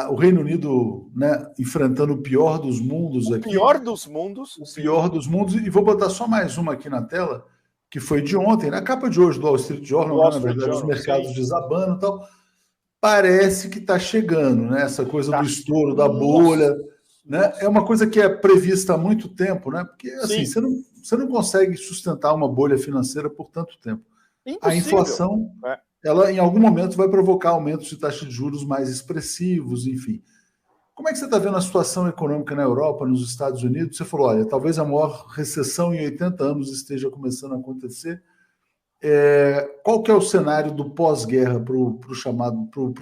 o Reino Unido, né, enfrentando o pior dos mundos aqui. O pior dos mundos. O pior dos mundos. E vou botar só mais uma aqui na tela, que foi de ontem, na capa de hoje do Wall Street Journal, na verdade, os mercados desabando e tal. Parece que está chegando, né? Essa coisa do estouro, da bolha. Né? É uma coisa que é prevista há muito tempo, né? Porque assim, você não consegue sustentar uma bolha financeira por tanto tempo. Impossível. A inflação, ela em algum momento vai provocar aumentos de taxa de juros mais expressivos, enfim. Como é que você está vendo a situação econômica na Europa, nos Estados Unidos? Você falou, olha, talvez a maior recessão em 80 anos esteja começando a acontecer. Qual que é o cenário do pós-guerra para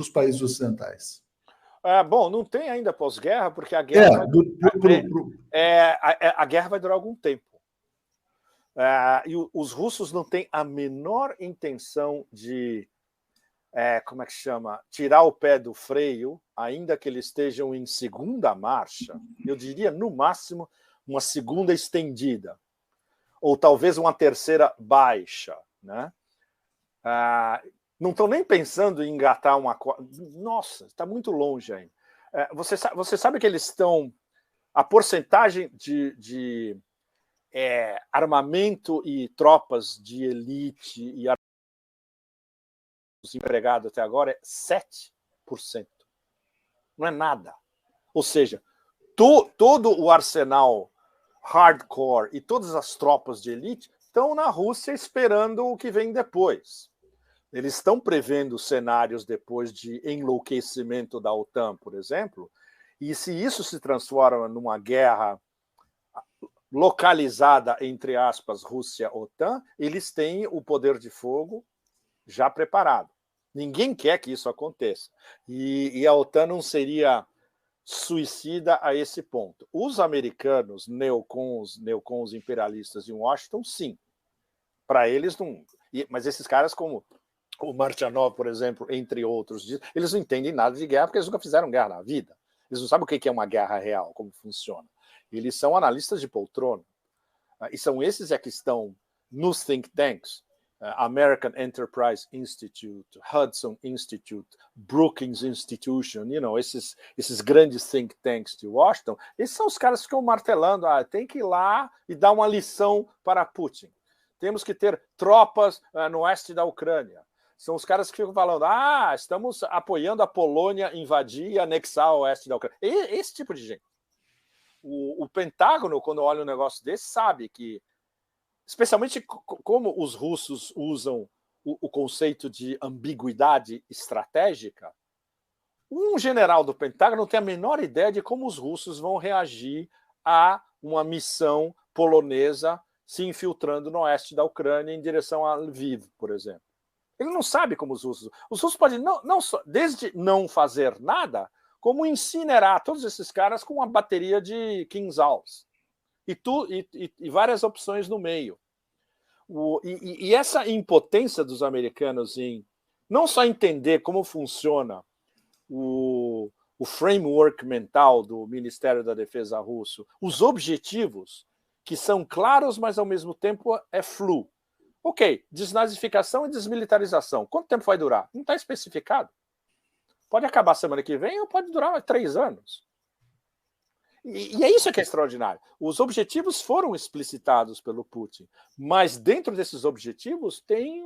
os países ocidentais? Bom, não tem ainda pós-guerra, porque a guerra a guerra vai durar algum tempo. E os russos não têm a menor intenção de, como é que chama, tirar o pé do freio, ainda que eles estejam em segunda marcha. Eu diria, no máximo, uma segunda estendida, ou talvez uma terceira baixa, né? Não estão nem pensando em engatar uma... Nossa, está muito longe ainda. Você sabe que eles estão... A porcentagem de armamento e tropas de elite e empregados até agora é 7%. Não é nada. Ou seja, todo o arsenal hardcore e todas as tropas de elite estão na Rússia esperando o que vem depois. Eles estão prevendo cenários depois de enlouquecimento da OTAN, por exemplo, e se isso se transforma numa guerra localizada, entre aspas, Rússia-OTAN, eles têm o poder de fogo já preparado. Ninguém quer que isso aconteça. E a OTAN não seria suicida a esse ponto. Os americanos, neocons imperialistas em Washington, sim. Para eles, não... Mas esses caras como o Martyanov, por exemplo, entre outros, eles não entendem nada de guerra porque eles nunca fizeram guerra na vida. Eles não sabem o que é uma guerra real, como funciona. Eles são analistas de poltrona. E são esses que estão nos think tanks, American Enterprise Institute, Hudson Institute, Brookings Institution, esses grandes think tanks de Washington, esses são os caras que ficam martelando, tem que ir lá e dar uma lição para Putin. Temos que ter tropas no oeste da Ucrânia. São os caras que ficam falando, estamos apoiando a Polônia invadir e anexar o oeste da Ucrânia. Esse tipo de gente. O Pentágono, quando olha um negócio desse, sabe que, especialmente como os russos usam o conceito de ambiguidade estratégica, um general do Pentágono não tem a menor ideia de como os russos vão reagir a uma missão polonesa se infiltrando no oeste da Ucrânia em direção a Lviv, por exemplo. Ele não sabe como os russos podem, não só, desde não fazer nada, como incinerar todos esses caras com uma bateria de Kinzhaus e várias opções no meio. E essa impotência dos americanos em não só entender como funciona o framework mental do Ministério da Defesa russo, os objetivos, que são claros, mas ao mesmo tempo é flu. Ok, desnazificação e desmilitarização. Quanto tempo vai durar? Não está especificado. Pode acabar semana que vem ou pode durar 3 anos. E é isso que é extraordinário. Os objetivos foram explicitados pelo Putin, mas dentro desses objetivos tem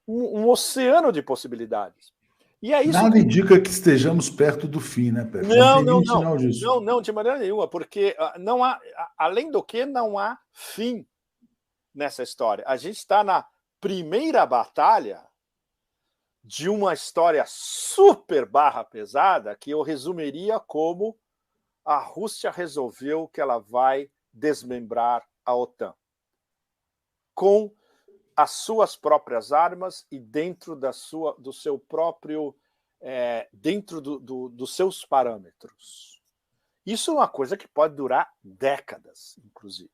um oceano de possibilidades. E é isso Nada indica que estejamos perto do fim, né, Pepe? Não, de maneira nenhuma, porque não há, além do que, não há fim nessa história. A gente está na primeira batalha de uma história super barra pesada que eu resumiria como a Rússia resolveu que ela vai desmembrar a OTAN com as suas próprias armas e dentro do seu próprio dentro dos seus parâmetros. Isso é uma coisa que pode durar décadas, inclusive.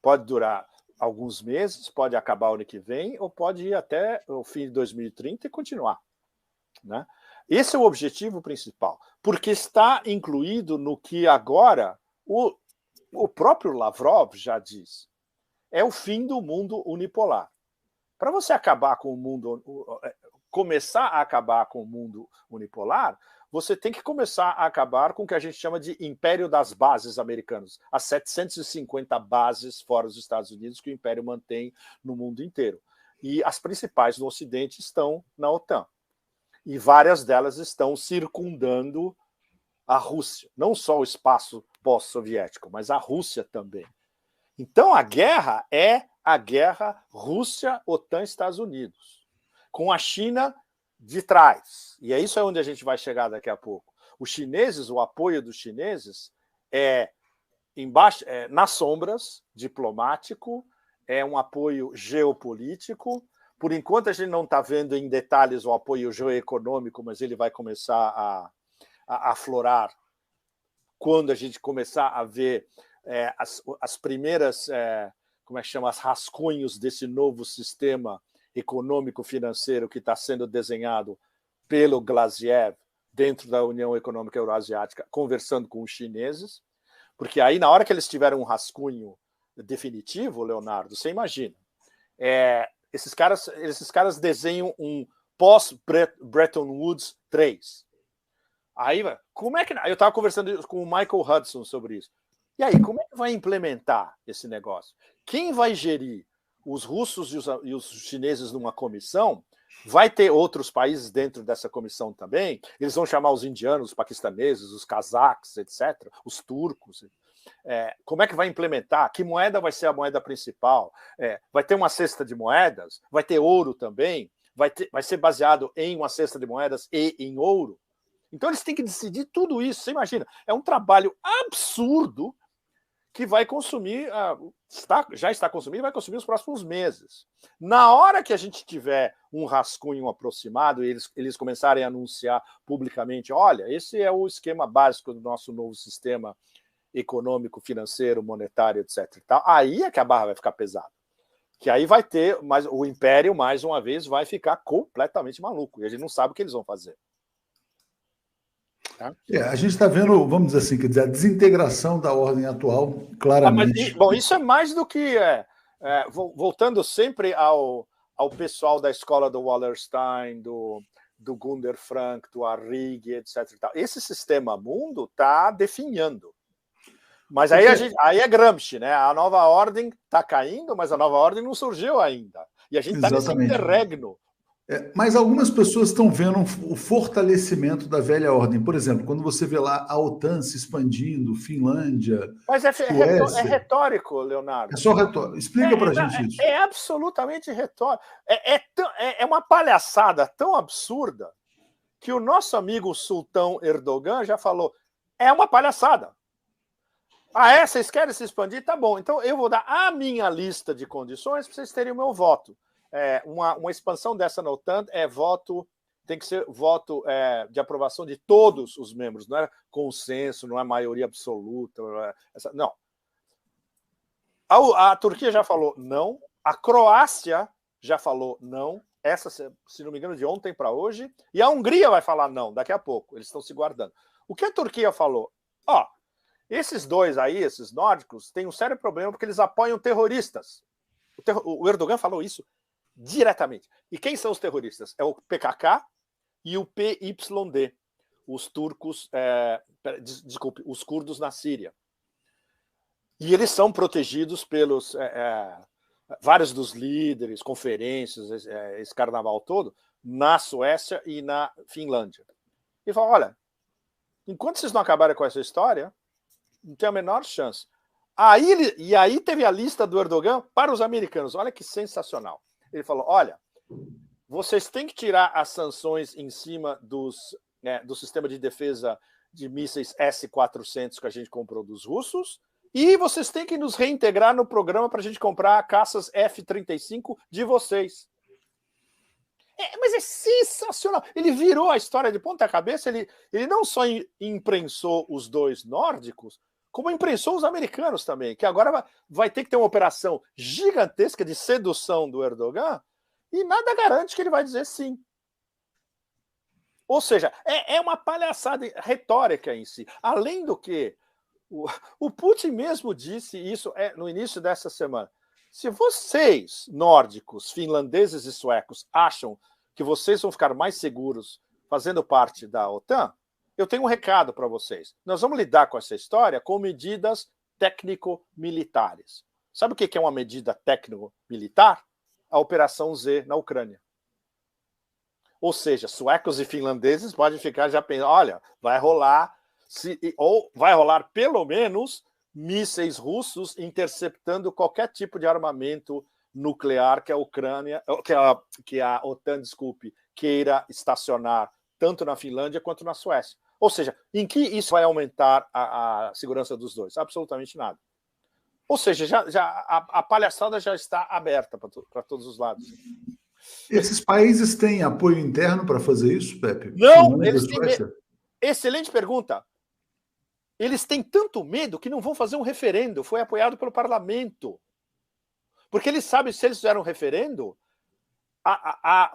Pode durar alguns meses, pode acabar o ano que vem, ou pode ir até o fim de 2030 e continuar. Né? Esse é o objetivo principal, porque está incluído no que agora o próprio Lavrov já diz. É o fim do mundo unipolar. Para você acabar com o mundo, começar a acabar com o mundo unipolar, você tem que começar a acabar com o que a gente chama de império das bases americanos, as 750 bases fora dos Estados Unidos que o império mantém no mundo inteiro. E as principais no Ocidente estão na OTAN. E várias delas estão circundando a Rússia, não só o espaço pós-soviético, mas a Rússia também. Então a guerra é a guerra Rússia, OTAN, Estados Unidos, com a China de trás. E é isso onde a gente vai chegar daqui a pouco. Os chineses, o apoio dos chineses embaixo, nas sombras, diplomático, é um apoio geopolítico. Por enquanto a gente não está vendo em detalhes o apoio geoeconômico, mas ele vai começar a aflorar quando a gente começar a ver as primeiras, como é que chama, as rascunhos desse novo sistema econômico-financeiro que está sendo desenhado pelo Glaziev dentro da União Econômica Euroasiática, conversando com os chineses, porque aí, na hora que eles tiverem um rascunho definitivo, Leonardo, você imagina, esses caras desenham um pós-Bretton Woods 3. Aí, como é que... Eu estava conversando com o Michael Hudson sobre isso. E aí, como é que vai implementar esse negócio? Quem vai gerir os russos e os chineses numa comissão? Vai ter outros países dentro dessa comissão também? Eles vão chamar os indianos, os paquistaneses, os cazaques, etc., os turcos. Como é que vai implementar? Que moeda vai ser a moeda principal? Vai ter uma cesta de moedas? Vai ter ouro também? Vai ser baseado em uma cesta de moedas e em ouro? Então eles têm que decidir tudo isso. Você imagina? É um trabalho absurdo que vai consumir, já está consumindo e vai consumir nos próximos meses. Na hora que a gente tiver um rascunho aproximado e eles começarem a anunciar publicamente, olha, esse é o esquema básico do nosso novo sistema econômico, financeiro, monetário, etc. E tal, aí é que a barra vai ficar pesada. Que aí vai ter, mas o império, mais uma vez, vai ficar completamente maluco. E a gente não sabe o que eles vão fazer. A gente está vendo, vamos dizer assim, quer dizer, a desintegração da ordem atual, claramente. Bom, isso é mais do que... voltando sempre ao pessoal da escola do Wallerstein, do Gunder Frank, do Arrighi, etc. E tal. Esse sistema mundo está definhando. Mas aí, aí é Gramsci, né? A nova ordem está caindo, mas a nova ordem não surgiu ainda. E a gente está nesse interregno. Mas algumas pessoas estão vendo o fortalecimento da velha ordem. Por exemplo, quando você vê lá a OTAN se expandindo, Finlândia. Mas é retórico, Leonardo. É só retórico. Explica para a gente isso. É absolutamente retórico. É uma palhaçada tão absurda que o nosso amigo Sultão Erdogan já falou: é uma palhaçada. Vocês querem se expandir? Tá bom. Então eu vou dar a minha lista de condições para vocês terem o meu voto. Uma expansão dessa na OTAN tem que ser voto de aprovação de todos os membros, não é consenso, não é maioria absoluta. Não. A Turquia já falou não, a Croácia já falou não, essa, se não me engano, de ontem para hoje, e a Hungria vai falar não daqui a pouco, eles estão se guardando. O que a Turquia falou? Esses dois aí, esses nórdicos, têm um sério problema porque eles apoiam terroristas. O Erdogan falou isso diretamente. E quem são os terroristas? É o PKK e o PYD, os turcos, desculpe, os curdos na Síria. E eles são protegidos pelos vários dos líderes, conferências, esse carnaval todo, na Suécia e na Finlândia. E fala, olha, enquanto vocês não acabarem com essa história, não tem a menor chance. E aí teve a lista do Erdogan para os americanos. Olha que sensacional. Ele falou, olha, vocês têm que tirar as sanções em cima do sistema de defesa de mísseis S-400 que a gente comprou dos russos, e vocês têm que nos reintegrar no programa para a gente comprar caças F-35 de vocês. Mas é sensacional. Ele virou a história de ponta cabeça, ele não só imprensou os dois nórdicos, como imprensou os americanos também, que agora vai ter que ter uma operação gigantesca de sedução do Erdogan, e nada garante que ele vai dizer sim. Ou seja, é uma palhaçada retórica em si. Além do que, o Putin mesmo disse isso no início dessa semana. Se vocês, nórdicos, finlandeses e suecos, acham que vocês vão ficar mais seguros fazendo parte da OTAN, eu tenho um recado para vocês. Nós vamos lidar com essa história com medidas técnico-militares. Sabe o que é uma medida técnico-militar? A Operação Z na Ucrânia. Ou seja, suecos e finlandeses podem ficar já pensando, olha, vai rolar, ou vai rolar pelo menos mísseis russos interceptando qualquer tipo de armamento nuclear que a Ucrânia, que a OTAN, queira estacionar tanto na Finlândia quanto na Suécia. Ou seja, em que isso vai aumentar a segurança dos dois? Absolutamente nada. Ou seja, a palhaçada já está aberta para todos os lados. Esses países têm apoio interno para fazer isso, Pepe? Não, eles têm excelente pergunta. Eles têm tanto medo que não vão fazer um referendo. Foi apoiado pelo parlamento. Porque eles sabem que se eles fizerem um referendo,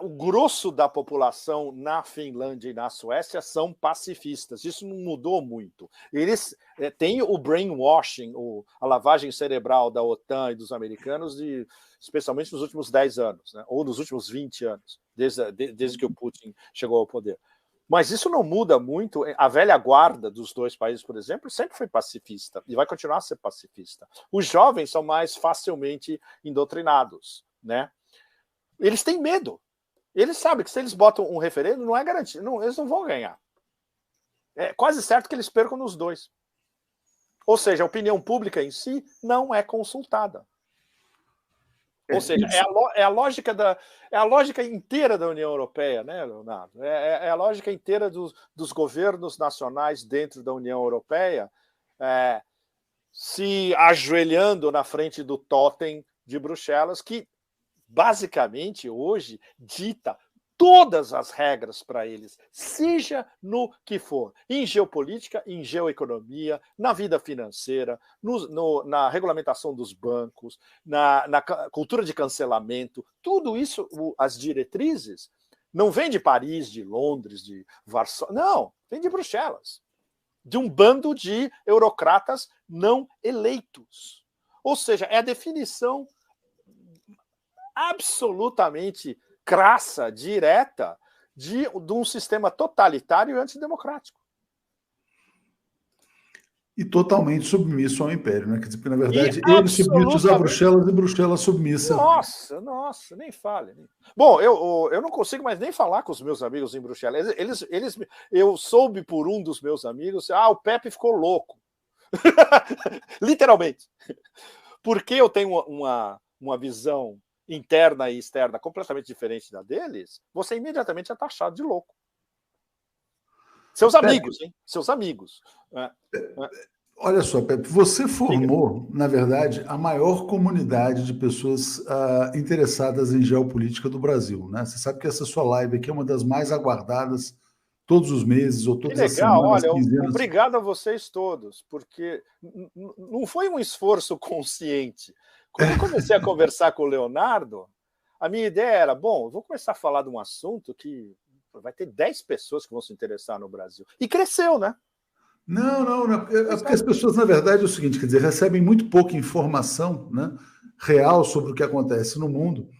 o grosso da população na Finlândia e na Suécia são pacifistas. Isso não mudou muito. Eles têm o brainwashing, a lavagem cerebral da OTAN e dos americanos, especialmente nos últimos 10 anos, né? Ou nos últimos 20 anos, desde que o Putin chegou ao poder. Mas isso não muda muito. A velha guarda dos dois países, por exemplo, sempre foi pacifista e vai continuar a ser pacifista. Os jovens são mais facilmente indoutrinados, né? Eles têm medo. Eles sabem que se eles botam um referendo, não é garantido. Não, eles não vão ganhar. É quase certo que eles percam nos dois. Ou seja, a opinião pública em si não é consultada. Ou seja, é a lógica inteira da União Europeia, né, Leonardo? É a lógica inteira dos governos nacionais dentro da União Europeia se ajoelhando na frente do tótem de Bruxelas, que basicamente hoje dita todas as regras para eles, seja no que for, em geopolítica, em geoeconomia, na vida financeira, na regulamentação dos bancos, na cultura de cancelamento, tudo isso, as diretrizes, não vem de Paris, de Londres, de Varsóvia, não, vem de Bruxelas, de um bando de eurocratas não eleitos. Ou seja, é a definição absolutamente crassa, direta, de um sistema totalitário e antidemocrático. E totalmente submisso ao império, né? Quer dizer, porque, na verdade, eles submisos a Bruxelas e Bruxelas submissa. Nossa, nem fale. Bom, eu não consigo mais nem falar com os meus amigos em Bruxelas. Eu soube por um dos meus amigos, o Pepe ficou louco. Literalmente. Porque eu tenho uma visão interna e externa completamente diferente da deles, você imediatamente é taxado de louco. Seus amigos, hein? Seus amigos. Olha só, Pepe, você formou, na verdade, a maior comunidade de pessoas interessadas em geopolítica do Brasil, né? Você sabe que essa sua live aqui é uma das mais aguardadas todos os meses ou todas as semanas. Olha, obrigado a vocês todos, porque não foi um esforço consciente. Quando eu comecei a conversar com o Leonardo, a minha ideia era, eu vou começar a falar de um assunto que vai ter 10 pessoas que vão se interessar no Brasil. E cresceu, né? Não. É porque as pessoas, na verdade, é o seguinte, quer dizer, recebem muito pouca informação, né, real sobre o que acontece no mundo.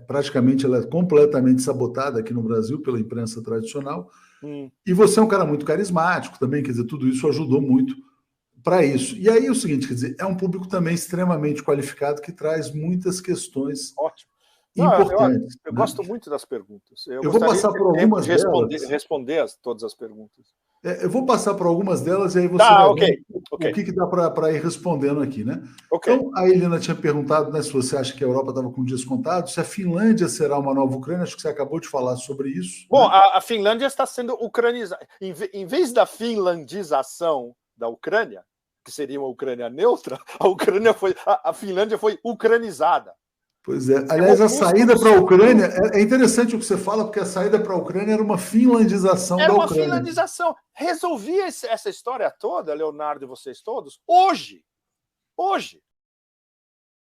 Praticamente ela é completamente sabotada aqui no Brasil pela imprensa tradicional. E você é um cara muito carismático também, quer dizer, tudo isso ajudou muito para isso. E aí é o seguinte, quer dizer, é um público também extremamente qualificado que traz muitas questões importantes. Eu gosto muito das perguntas. Eu vou passar por algumas delas. Responder todas as perguntas. Eu vou passar por algumas delas e aí você Tá, vai ok. ver o que dá para ir respondendo aqui, né? Ok. Então, a Helena tinha perguntado, né, se você acha que a Europa estava com dias contados, se a Finlândia será uma nova Ucrânia, acho que você acabou de falar sobre isso. Bom, né? a Finlândia está sendo ucranizada. Em vez da finlandização da Ucrânia, que seria uma Ucrânia neutra, a Finlândia foi ucranizada. Pois é. Aliás, a saída para a Ucrânia, é interessante o que você fala, porque a saída para a Ucrânia era uma finlandização Era da uma Ucrânia. finlandização. Resolvia essa história toda, Leonardo e vocês todos, hoje. Hoje.